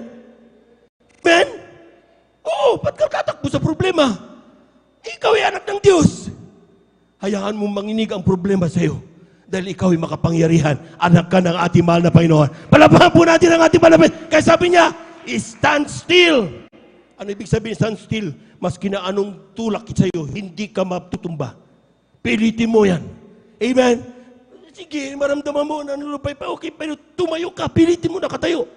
C: Amen? Oo, ba't ka tatakbo sa problema? Ikaw ay anak ng Diyos. Hayaan mo manginig ang problema sa iyo. Dahil ikaw ay makapangyarihan. Anak ka ng ating mahal na Panginoon. Palapahan po natin ang ating mahal na Panginoon. Kaya sabi niya, stand still. Ano ibig sabihin, stand still? Maski na anong tulak sa iyo, hindi ka matutumba. Pilitin mo yan. Amen? Sige, maramdaman mo, nanulupay pa, okay, pero tumayo ka, pilitin mo nakatayo.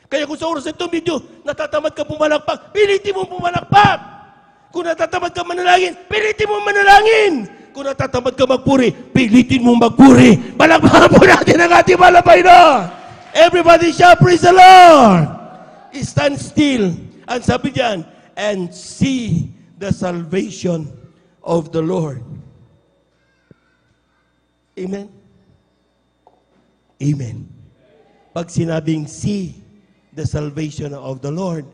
C: Kaya kung sa oras ito, medyo natatamad ka pumalakpak, pilitin mo pumalakpak. Kung natatamad ka manalangin, pilitin mo manalangin. Kung natatamad ka magpuri, pilitin mo magpuri. Palakpakan po natin ang ating mahal na Panginoon. Everybody shout, praise the Lord. Stand still. Ang sabi diyan, and see the salvation of the Lord. Amen? Amen. Pag sinabing see the salvation of the Lord,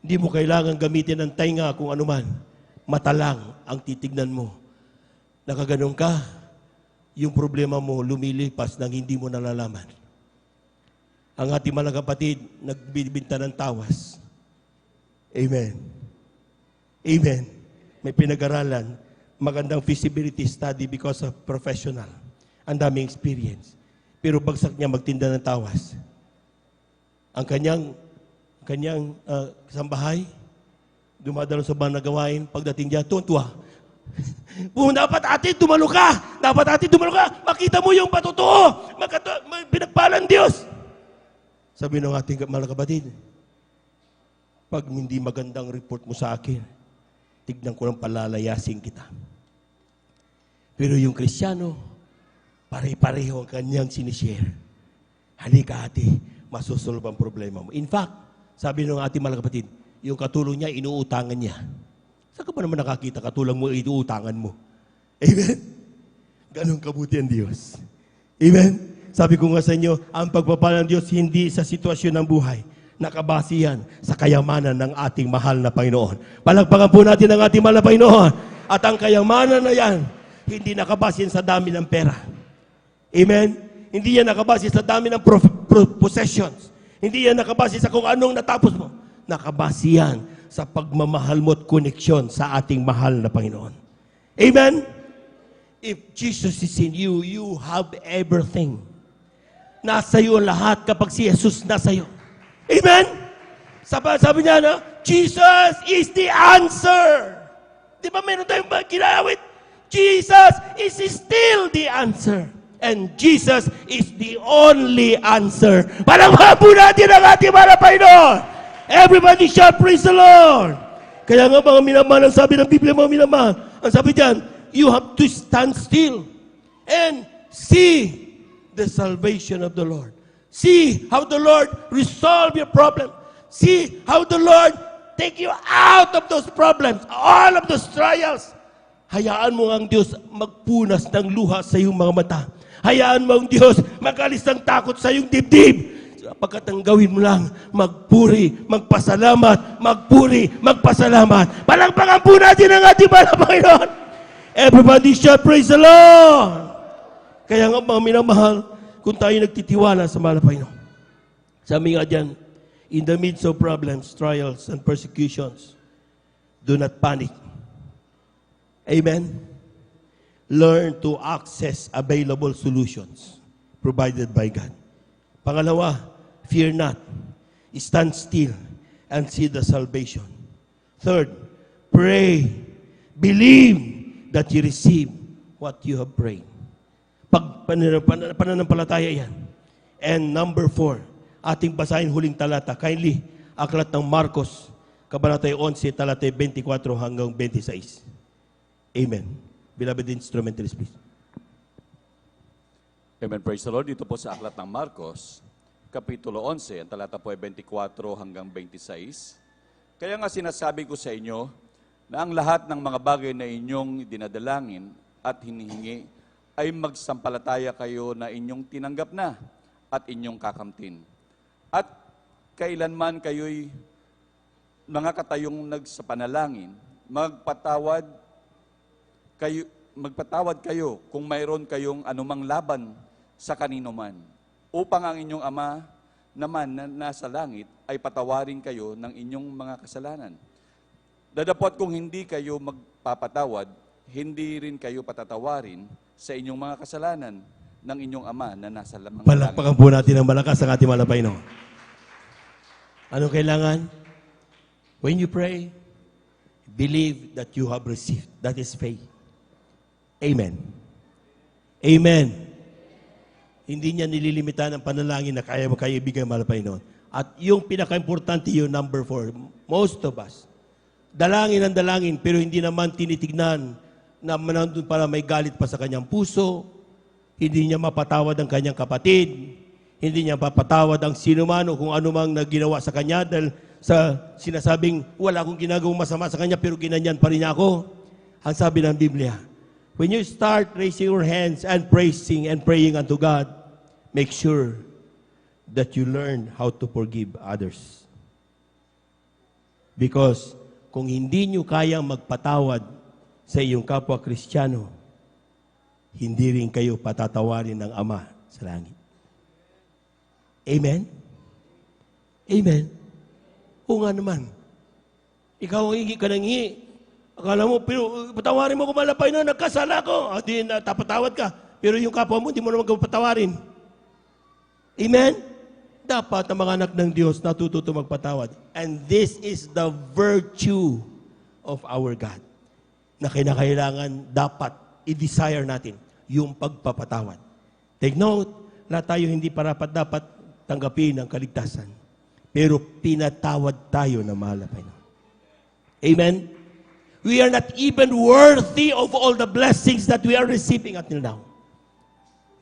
C: hindi mo kailangan gamitin ng tainga kung anuman. Mata lang ang titignan mo. Nakaganon ka, yung problema mo lumilipas nang hindi mo nalalaman. Ang ating mga kapatid, nagbibinta ng tawas. Amen. Amen. May pinag-aralan, magandang feasibility study because of professional. Ang daming experience. Pero bagsak niya magtinda ng tawas. Ang kanyang kasambahay, dumadalo sa mga gawain, pagdating niya, tuwa. Dapat ate, dumalo ka! Dapat ate, dumalo ka! Makita mo yung patotoo! Pinagpalan Diyos! Sabi ng ating mga kapatid, pag hindi magandang report mo sa akin, tignan ko lang palalayasin kita. Pero yung Kristiyano, pare-pareho ang kanyang sinishare. Halika ate, masusolve ang problema mo. In fact, sabi ng ating mga kapatid, yung katulong niya, inuutangan niya. Saan ka ba naman nakakita katulong mo, inuutangan mo? Amen? Ganun kabuti ang Diyos. Amen? Sabi ko nga sa inyo, ang pagpapala ng Diyos hindi sa sitwasyon ng buhay, nakabase yan sa kayamanan ng ating mahal na Panginoon. Palagpakan po natin ang ating mahal na Panginoon. At ang kayamanan na yan, hindi nakabase sa dami ng pera. Amen? Hindi yan nakabase sa dami ng possessions. Hindi yan nakabase sa kung anong natapos mo. Nakabase yan sa pagmamahal mo at koneksyon sa ating mahal na Panginoon. Amen? If Jesus is in you, you have everything. Nasa iyo lahat kapag si Jesus nasa iyo. Amen? Sabi niya, no? Jesus is the answer. Di ba meron tayong ginawit? Jesus is still the answer. And Jesus is the only answer. Palangpakan po natin ang ating mahal na Panginoon. Everybody shout, praise the Lord. Kaya nga mga minamahal, ang sabi ng Biblia, mga minamahal, ang sabi diyan, you have to stand still and see the salvation of the Lord. See how the Lord resolve your problem. See how the Lord take you out of those problems, all of those trials. Hayaan mo ang Diyos magpunas ng luha sa iyong mga mata. Hayaan mo ang Diyos magalis ng takot sa iyong dibdib. Pagkat ang gawin mo lang, magpuri, magpasalamat, magpuri, magpasalamat. Palangpakan po natin ang ating mahal na Panginoon. Everybody shout, praise the Lord. Kaya nga mga minamahal, kung tayo nagtitiwala sa mahal na Panginoon. Sabi nga dyan, in the midst of problems, trials, and persecutions, do not panic. Amen? Learn to access available solutions provided by God. Pangalawa, fear not. Stand still and see the salvation. Third, pray. Believe that you receive what you have prayed. Pananampalataya yan. And number 4, ating basahin huling talata. Kindly, aklat ng Marcos, Kabanata 11, talata 24 hanggang 26. Amen. Beloved instrumentalists, please.
B: Amen. Praise the Lord. Dito po sa aklat ng Marcos, Kapitulo 11, ang talata po ay 24 hanggang 26. Kaya nga sinasabi ko sa inyo na ang lahat ng mga bagay na inyong dinadalangin at hinihingi ay magsampalataya kayo na inyong tinanggap na at inyong kakamtin. At kailanman kayo'y mga katayong nagsapanalangin, magpatawad kayo kung mayroon kayong anumang laban sa kanino man, upang ang inyong Ama naman na nasa langit ay patawarin kayo ng inyong mga kasalanan. Dadapot kung hindi kayo magpapatawad, hindi rin kayo patatawarin sa inyong mga kasalanan ng inyong Ama na nasa langit.
C: Palakpakan po natin ang malakas ang ating mahal na Panginoon. Anong kailangan? When you pray, believe that you have received. That is faith. Amen. Amen. Hindi niya nililimitahan ang panalangin na kaya mo kayo ibigay mahal na Panginoon. At yung pinaka-importante yung number 4, most of us, dalangin ang dalangin pero hindi naman tinitignan na nandun pala may galit pa sa kanyang puso, hindi niya mapatawad ang kanyang kapatid, hindi niya mapatawad ang sinumano kung ano mang naginawa sa kanya dahil sa sinasabing wala akong ginagawang masama sa kanya pero ginanyan pa rin niya ako. Ang sabi ng Biblia, when you start raising your hands and praising and praying unto God, make sure that you learn how to forgive others. Because kung hindi nyo kayang magpatawad sa iyong kapwa Kristiyano, hindi rin kayo patatawarin ng Ama sa langit. Amen? Amen? Oo nga naman. Ikaw ang hingi ka ng hingi. Akala mo, pero patawarin mo kung malapay na, nagkasala ko. At di tapatawad ka. Pero yung kapwa mo, hindi mo naman patawarin. Amen? Dapat ang mga anak ng Diyos natututo magpatawad. And this is the virtue of our God na kinakailangan dapat i-desire natin yung pagpapatawad. Take note, lahat tayo hindi parapat dapat tanggapin ang kaligtasan. Pero pinatawad tayo na mahal na Panginoon. Amen? We are not even worthy of all the blessings that we are receiving until now.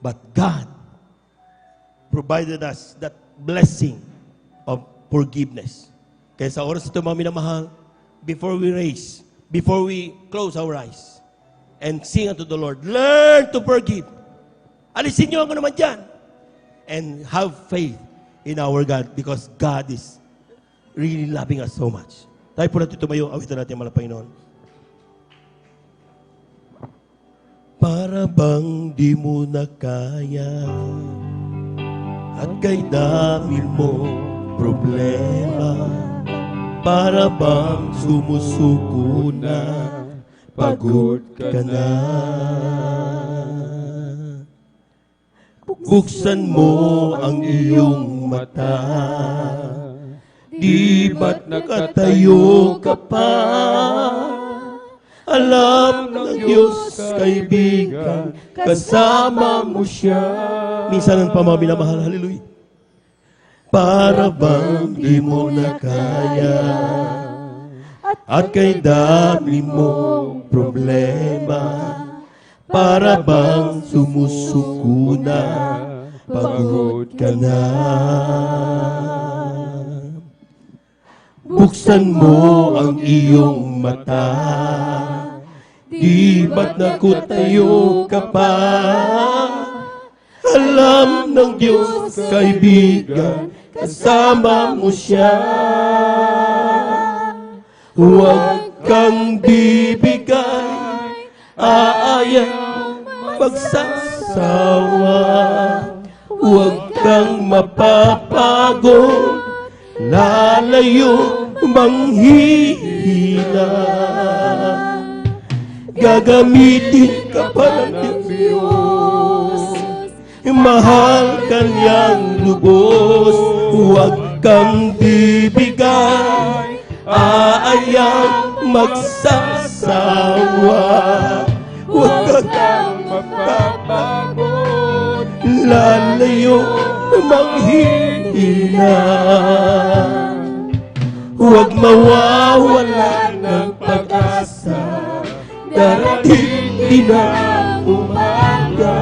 C: But God provided us that blessing of forgiveness. Kaya sa oras ito, mga minamahal, before we close our eyes and sing unto the Lord, learn to forgive. Alisin niyo ako naman dyan. And have faith in our God because God is really loving us so much. Tayo po natin tumayo, awitan natin ang mahal na Panginoon. Para bang di mo na kaya at kay dami mo problema, para bang sumusuko na, pagod ka na. Buksan mo ang iyong mata, di ba't nakatayo ka pa? Alam ng Diyos, kaibigan, kasama mo siya. Minsan pa mga minamahal, hallelujah. Para bang di mo na kaya at kay dami mong problema, para bang sumusuko na, pagod ka na. Buksan mo ang iyong mata, di ba't nakutayo ka pa? Alam ng Diyos, kaibigan, kasama mo siya. Huwag kang bibigay, aayaw, magsasawa. Huwag kang mapapagod, lalayo, manghihina. Gagamitin ka pa ng Diyos, mahal ka niyang lubos. Huwag kang bibigay, aayaw, magsasawa. Huwag kang mapapagod, lalayo, manghihina. Huwag mawawala ng pag-asa, darating din ang umaga.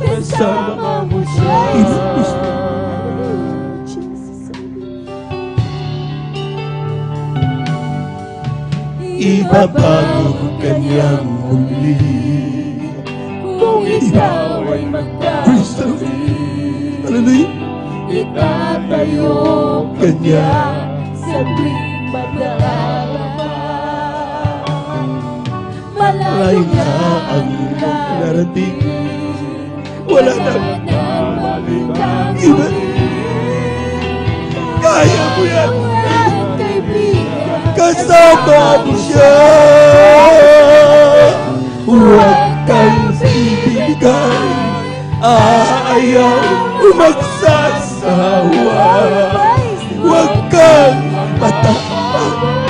C: Kasama mo siya. Ibabago kanyang muli kung ikaw ay magkamali. Hallelujah. Itatayo kanya sa tuwing magdarama. Malayo na ang narating, wala nang mabalikan. Iba, kaya mo yan. Kasama mo siya. Huwag kang bibigay, aayaw, magsasawa. Huwag kang matapang,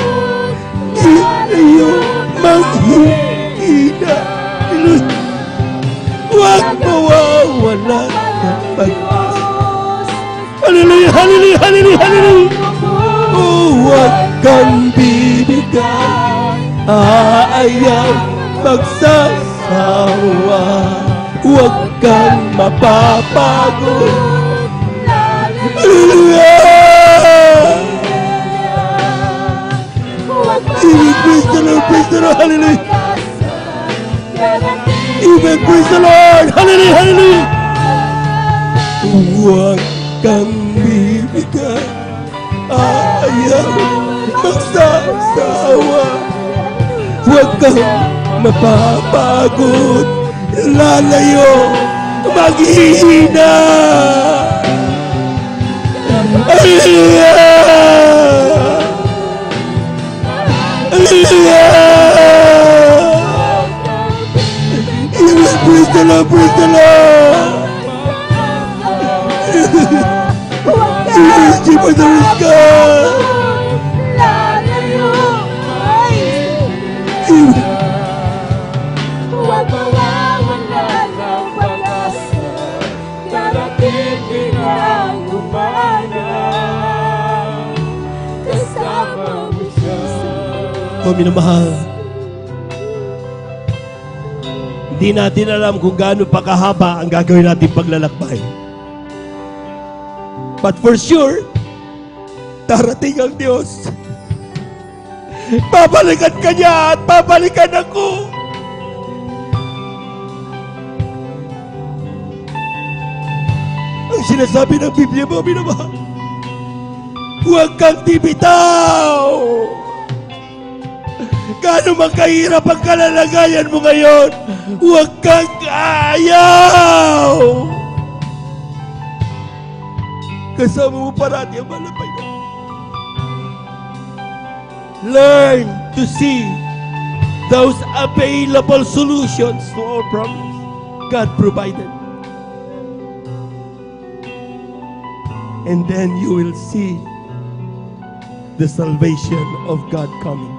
C: ilayo, manghihina. Huwag mawawala ng pag-asa. Hallelujah, hallelujah, hallelujah, hallelujah. Huwag kang bibigay, ayaw magsasawa. Huwag kang mapapagod. Hallelujah! Amen. Praise the Lord, praise the Lord, hallelujah. Amen, praise the Lord, hallelujah, hallelujah. Huwag kang bibigay, ayaw magsasawa. Huwag kang mapapagod, lalayo, maghihina. Hallelujah! Hallelujah! Amen. Praise the Lord, praise the Lord. Amen. Jesus, there is God. Amen. Mga minamahal, hindi natin alam kung gaano pa kahaba ang gagawin natin paglalakbay. But for sure, darating ang Diyos. Babalikan ka niya at babalikan ako. Ang sinasabi ng Biblia, mga minamahal, huwag kang bibitaw. Gaano man kahirap ang kalalagayan mo ngayon, huwag kang ayaw. Kasama mo parati ang malapay mo. Learn to see those available solutions to our problems God provided. And then you will see the salvation of God coming.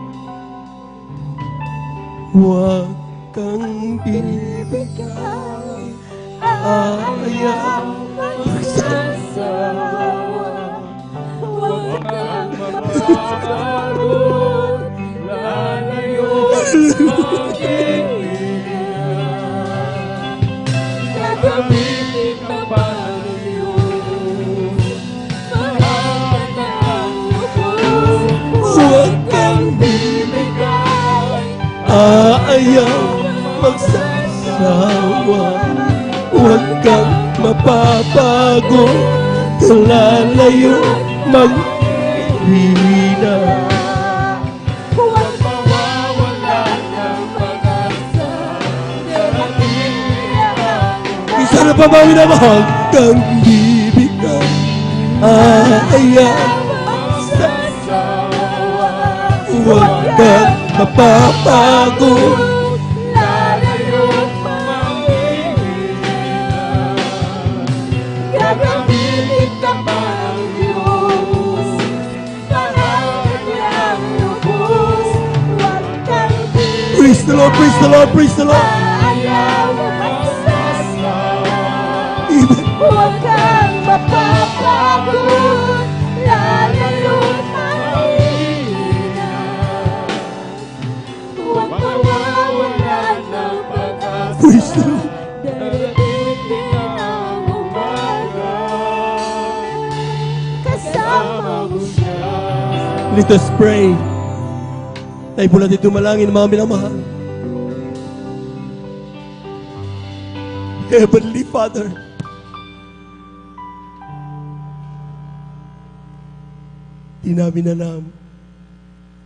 C: Huwag kang bibigay, ayaw magsasawa. Huwag kang mapapagod, lalayo gagamitin ng Panginoon. Huwag kang bibigay, ayaw magsasawa. Huwag kang mapapagod, lalayo maghihina. Huwag mawawala ng pag-asa, isa na pa ba minamahal kang bibigay, ayaw magsasawa. Huwag kang mapapagod, lalayo maghihina. Gagamitin ka pa ng Diyos para kanyang lubos. Huwag kang bibigay, praise the Lord, praise the Lord, praise the Lord. Ayaw magsasawa. Amen. Huwag kang mapapagod, lalayo maghihina. Huwag mawawala ng pag-asa. Praise the Lord. Darating ang umaga, kasama mo siya. Let us pray. Tayo po natin tumalangin, mga minamahal. Heavenly Father, di namin alam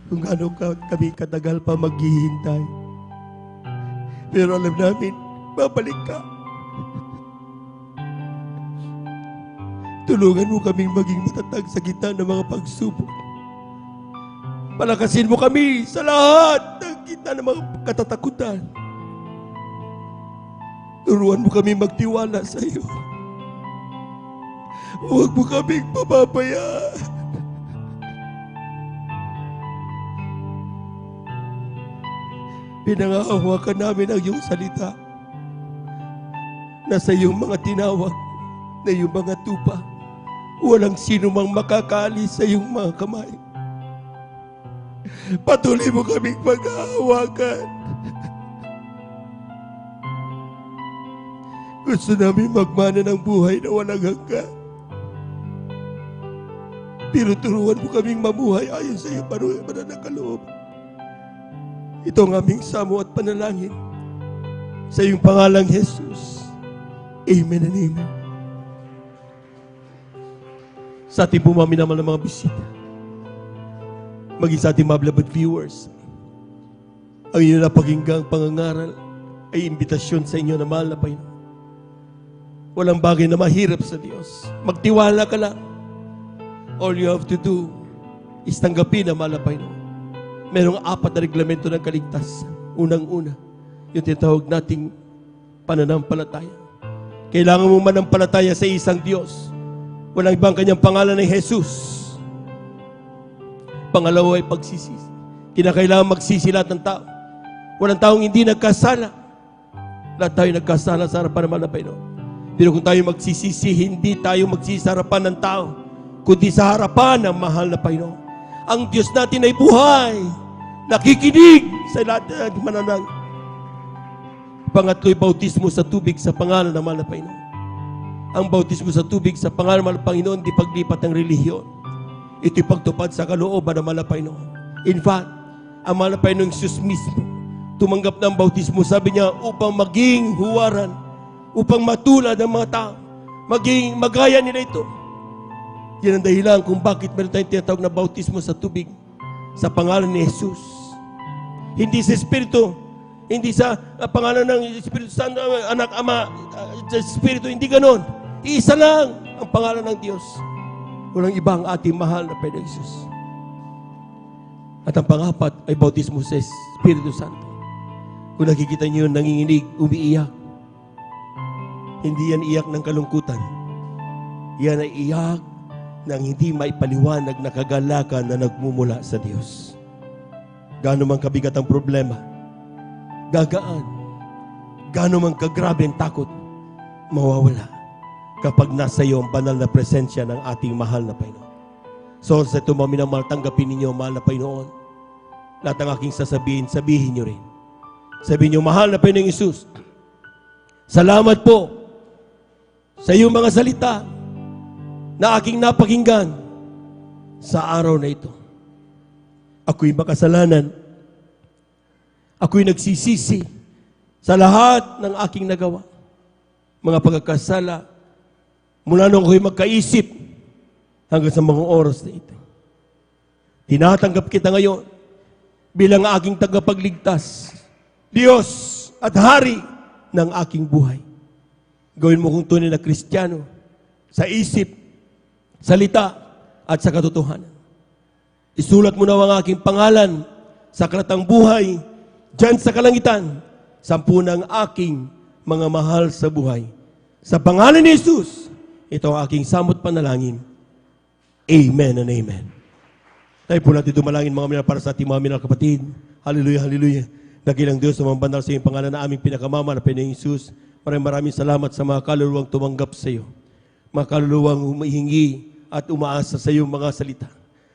C: kung gaano kami katagal pa maghihintay. Pero alam namin, babalik ka. Tulungan mo kaming maging matatag sa gitna ng mga pagsubok. Palakasin mo kami sa lahat ng gitna ng mga katatakutan. Turuan mo kami magtiwala sa iyo. Huwag mo kaming pababayaan. Pinangahawakan namin ang iyong salita na sa iyong mga tinawag, na iyong mga tupa, walang sino mang makakaalis sa iyong mga kamay. Patuloy mo kaming pag-aawakan. Gusto namin magmana ng buhay na walang hanggan. Pero turuan mo kaming mamuhay ayon sa iyong banal na kaloob. Ito ang aming samo at panalangin. Sa iyong pangalang Jesus. Amen and amen. Sa ating pumaminamahal ng mga bisita, maging sa ating mga beloved viewers, ang inyong napakinggang pangangaral ay imbitasyon sa inyo na mahal na Panginoon. Walang bagay na mahirap sa Diyos. Magtiwala ka lang. All you have to do is tanggapin na mahal na Panginoon. Merong 4 na reglamento ng kaligtasan. Unang-una, yung tinatawag nating pananampalataya. Kailangan mo manampalataya sa isang Diyos. Walang ibang kanyang pangalan ay Jesus. Pangalawa ay pagsisisi. Kinakailangan magsisi lahat ng tao. Walang taong hindi nagkasala. Lahat tayo nagkasala sa harapan ng mahal na Panginoon. Pero kung tayo magsisisi, hindi tayo magsisi sa harapan ng tao, kundi sa harapan ng mahal na Panginoon. Ang Diyos natin ay buhay, nakikinig sa lahat ng mananang. Pangatlo'y bautismo sa tubig sa pangalan ng mahal na Panginoon. Ang bautismo sa tubig sa pangalan ng mahal na Panginoon, di paglipat ng relihiyon. Ito'y pagtupad sa kalooban ng mahal na Panginoon. In fact, ang mahal na Panginoong Jesus mismo, tumanggap ng bautismo, sabi niya, upang maging huwaran, upang matulad ng mga tao, maging magaya nila ito. Yan ang dahilan kung bakit meron tayong tinatawag na bautismo sa tubig sa pangalan ni Jesus. Hindi sa Espiritu, hindi sa pangalan ng Espiritu Santo, Anak, Ama, sa Espiritu, hindi ganon. Isa lang ang pangalan ng Diyos. Walang ibang ating mahal na Panginoong Jesus. At ang pangapat ay bautismo sa Espiritu Santo. Kung nakikita niyo yung nanginginig, umiiyak, hindi yan iyak ng kalungkutan. Yan ay iyak ng hindi maipaliwanag na kagalakan na nagmumula sa Diyos. Gaano man kabigat ang problema, gagaan. Gaano man kagrabe ang takot, mawawala kapag nasa iyo ang banal na presensya ng ating mahal na Panginoon. So sa ito mga minamahal, tanggapin ninyo, mahal na Panginoon. Lahat ng aking sasabihin, sabihin nyo rin. Sabihin nyo, mahal na Panginoong Isus, salamat po sa iyong mga salita na aking napakinggan sa araw na ito. Ako'y makasalanan. Ako'y nagsisisi sa lahat ng aking nagawa. Mga pagkakasala, mula nung ako'y magkaisip hanggang sa mga oras na ito. Tinatanggap kita ngayon bilang aking tagapagligtas, Diyos at Hari ng aking buhay. Gawin mo kong tunay na Kristiyano sa isip, salita, at sa katotohanan. Isulat mo na ang aking pangalan sa aklatang buhay dyan sa kalangitan, 10 ng aking mga mahal sa buhay. Sa pangalan ni Jesus, ito ang aking samot panalangin. Amen and amen. Tayo po natin dumalangin mga minal para sa ating mga minal kapatid. Hallelujah, hallelujah. Nakilang Diyos sa mga bandal sa iyong pangalan na aming pinakamama na Panginoong Jesus. Maraming salamat sa mga kaluluwang tumanggap sa iyo. Mga kaluluwang humihingi at umaasa sa iyong mga salita.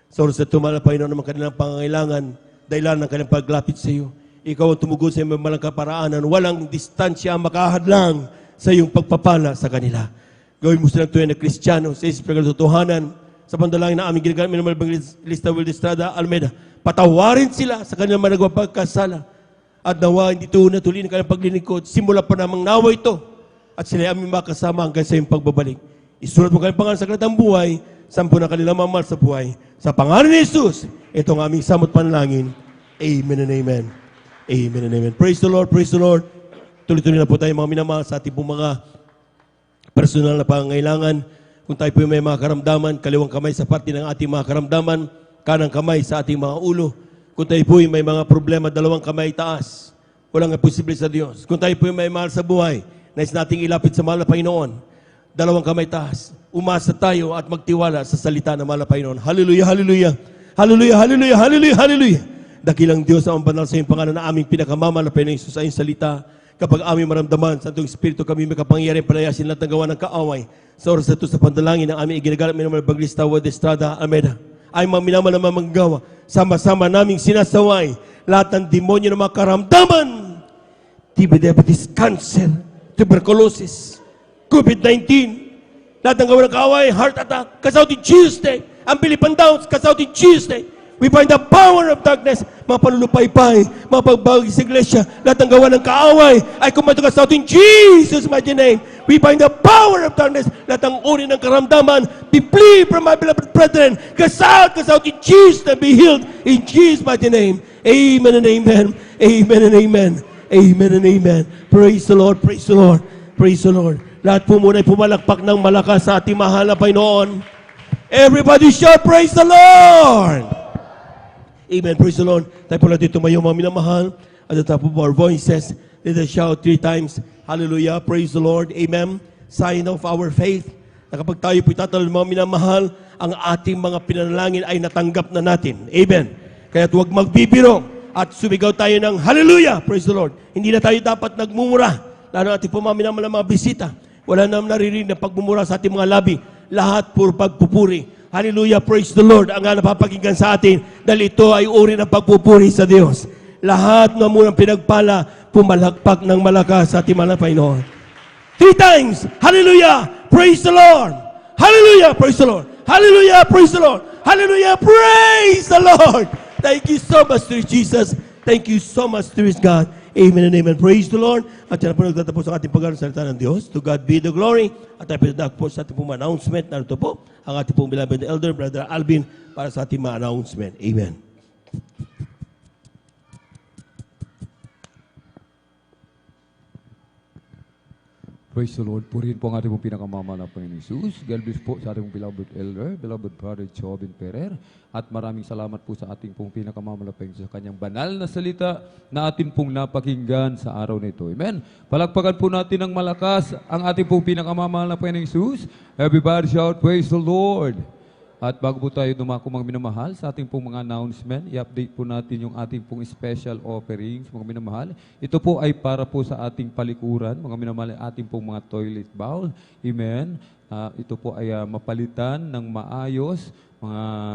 C: So sa tumala Panginoon ng kanilang pangangailangan, dahilan ng kanilang paglapit sa iyo. Ikaw ang tumugon sa iyong malang kaparaanan. Walang distansya ang makahadlang sa iyong pagpapala sa kanila. Gawin mo silang tuwing na Kristiyano sa isip ng katotohanan. Sa pandalangin na aming ginagamit ng Lista Wildestrada Almeida. Patawarin sila sa kanilang managwa pagkasala. At nawa hindi tuloy ng kanilang paglilingkod. Simula pa namang nawa ito. At sila aming makasama hanggang sa iyong pagbabalik. Isulat mo kanilang pangalan sa kalatang buhay. 10 na kanilang mamahal sa buhay. Sa pangalan ni Jesus, ito ang aming samot panalangin. Amen and amen. Amen and amen. Praise the Lord, praise the Lord. Tuloy-tuloy na po tayo mga minamahal sa ating pong mga personal na pangangailangan. Kung tayo po may mga karamdaman, kaliwang kamay sa parte ng ating mga karamdaman, kanang kamay sa ating mga ulo. Kung tayo po may mga problema, 2 kamay taas. Walang posible sa Diyos. Kung tayo po may mahal sa buhay, nais nating ilapit sa mahal na Panginoon, 2 kamay taas. Umasa tayo at magtiwala sa salita ng mahal na Panginoon. Hallelujah, hallelujah. Hallelujah, hallelujah, hallelujah, hallelujah. Dakilang Diyos ang banal sa iyong pangalan na aming pinakamama na Panginoon Jesus sa iyong salita. Kapag aming maramdaman sa itong Espiritu, kami may kapangyarihan palayasin lahat ng gawa ng kaaway. Sa oras na ito sa pandalangin ng aming iginagalap minamahal Baglista Wildestrada Almeida. ay mga minamahal na mamanggawa. Sama-sama naming sinasaway lahat ng demonyo na mga karamdaman. TB, diabetes, cancer, tuberculosis, COVID-19, lahat ng gawa ng kaaway, heart attack, cast out in Jesus' name. Ang Philippine Downs, cast out in Jesus' name. We bind the power of darkness, mga panulupaypay, mga pagbagi sa iglesia, lahat ng gawa ng kaaway, ay kumato cast out in Jesus' mighty name. We bind the power of darkness, lahat ng uri ng karamdaman, be flee from my beloved brethren, cast out in Jesus' name, be healed in Jesus' mighty name. Amen and amen. Amen and amen. Amen and amen. Praise the Lord, praise the Lord, praise the Lord. Lahat po muna ay pumalakpak ng malakas sa ating mahal na Panginoon. Everybody shout, praise the Lord! Amen, praise the Lord. Tayo po natin tumayo mga minamahal. At the top of our voices, let us shout 3 times, hallelujah, praise the Lord, amen. Sign of our faith, na kapag tayo po itatalon mga minamahal, ang ating mga pinanalangin ay natanggap na natin. Amen. Kaya huwag magbibiro at sumigaw tayo ng hallelujah, praise the Lord. Hindi na tayo dapat nagmumura, lalo ating po mga minamahal na mga bisita. Wala naman naririnig na pagmumura sa ating mga labi. Lahat puro pagpupuri. Hallelujah, praise the Lord. Ang napapakinggan sa atin dahil ito ay uri ng pagpupuri sa Diyos. Lahat na munang pinagpala, pumalakpak ng malakas sa ating mga Panginoon. 3 times, hallelujah, praise the Lord. Hallelujah, praise the Lord. Hallelujah, praise the Lord. Hallelujah, praise the Lord. Thank you so much, dear Jesus. Thank you so much, dear God. Amen and amen. Praise the Lord. At yan po nagtatapos ang ating pag-aaral sa salita ng Diyos. To God be the glory. At tayo pinadak po sa ating pong announcement. Narito po ang ating pong beloved elder, Brother Alvin, para sa ating mga announcement. Amen.
D: Praise the Lord. Purihin po ang ating pong pinakamamahal na Panginoon Jesus. God bless po sa ating pong beloved elder, beloved brother Jobin Ferrer. At maraming salamat po sa ating pong pinakamamahal na Panginoon sa kanyang banal na salita na atin pong napakinggan sa araw na ito. Amen. Palakpakan po natin ng malakas ang ating pong pinakamamahal na Panginoon Jesus. Everybody shout, praise the Lord. At bago po tayo dumako mga minamahal sa ating pong mga announcement, i-update po natin yung ating pong special offerings mga minamahal. Ito po ay para po sa ating palikuran, mga minamahal, ating pong mga toilet bowl. Amen. Ito po ay mapalitan ng maayos,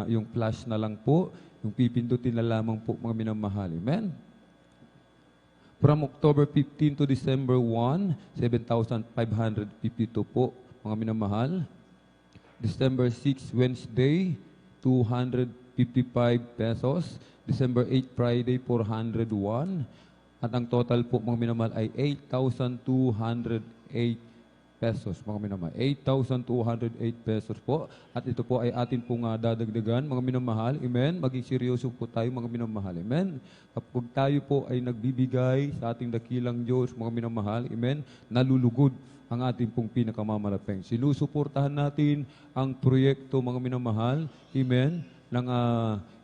D: yung flash na lang po, yung pipindutin na lamang po mga minamahal. Amen. From October 15 to December 1, 7,552 po mga minamahal. December 6, Wednesday, 255 pesos. December 8, Friday, 401. At ang total po, mga minamahal, ay 8,208 pesos, mga minamahal. 8,208 pesos po. At ito po ay atin pong dadagdagan, mga minamahal. Amen. Maging seryoso po tayo, mga minamahal. Amen. Kapag tayo po ay nagbibigay sa ating dakilang Diyos, mga minamahal, amen, nalulugod ang ating pong pinakamamalapeng. Sinusuportahan natin ang proyekto, mga minamahal, amen, ng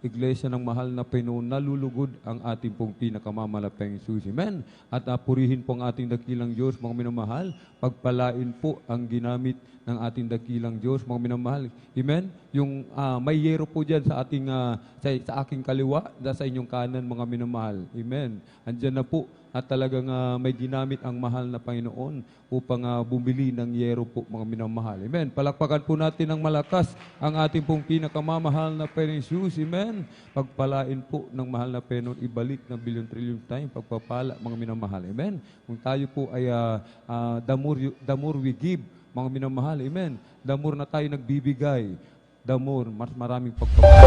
D: Iglesia ng Mahal na Panginoon, nalulugod ang ating pong pinakamamalapeng Jesus. Amen. At purihin po ang ating dakilang Diyos, mga minamahal, pagpalain po ang ginamit ng ating dakilang Diyos, mga minamahal. Amen. Yung may yero po dyan sa ating sa aking kaliwa, sa inyong kanan, mga minamahal. Amen. Andyan na po at talagang may ginamit ang mahal na Panginoon upang bumili ng yero po, mga minamahal. Amen. Palakpakan po natin ng malakas ang ating pong pinakamamahal na Panginoon Jesus. Amen. Pagpalain po ng mahal na Panginoon, ibalik ng bilyon-trilyon tayong pagpapala, mga minamahal. Amen. Kung tayo po ay the more we give, mga minamahal. Amen. The more na tayo nagbibigay, the more mas maraming pagpapala.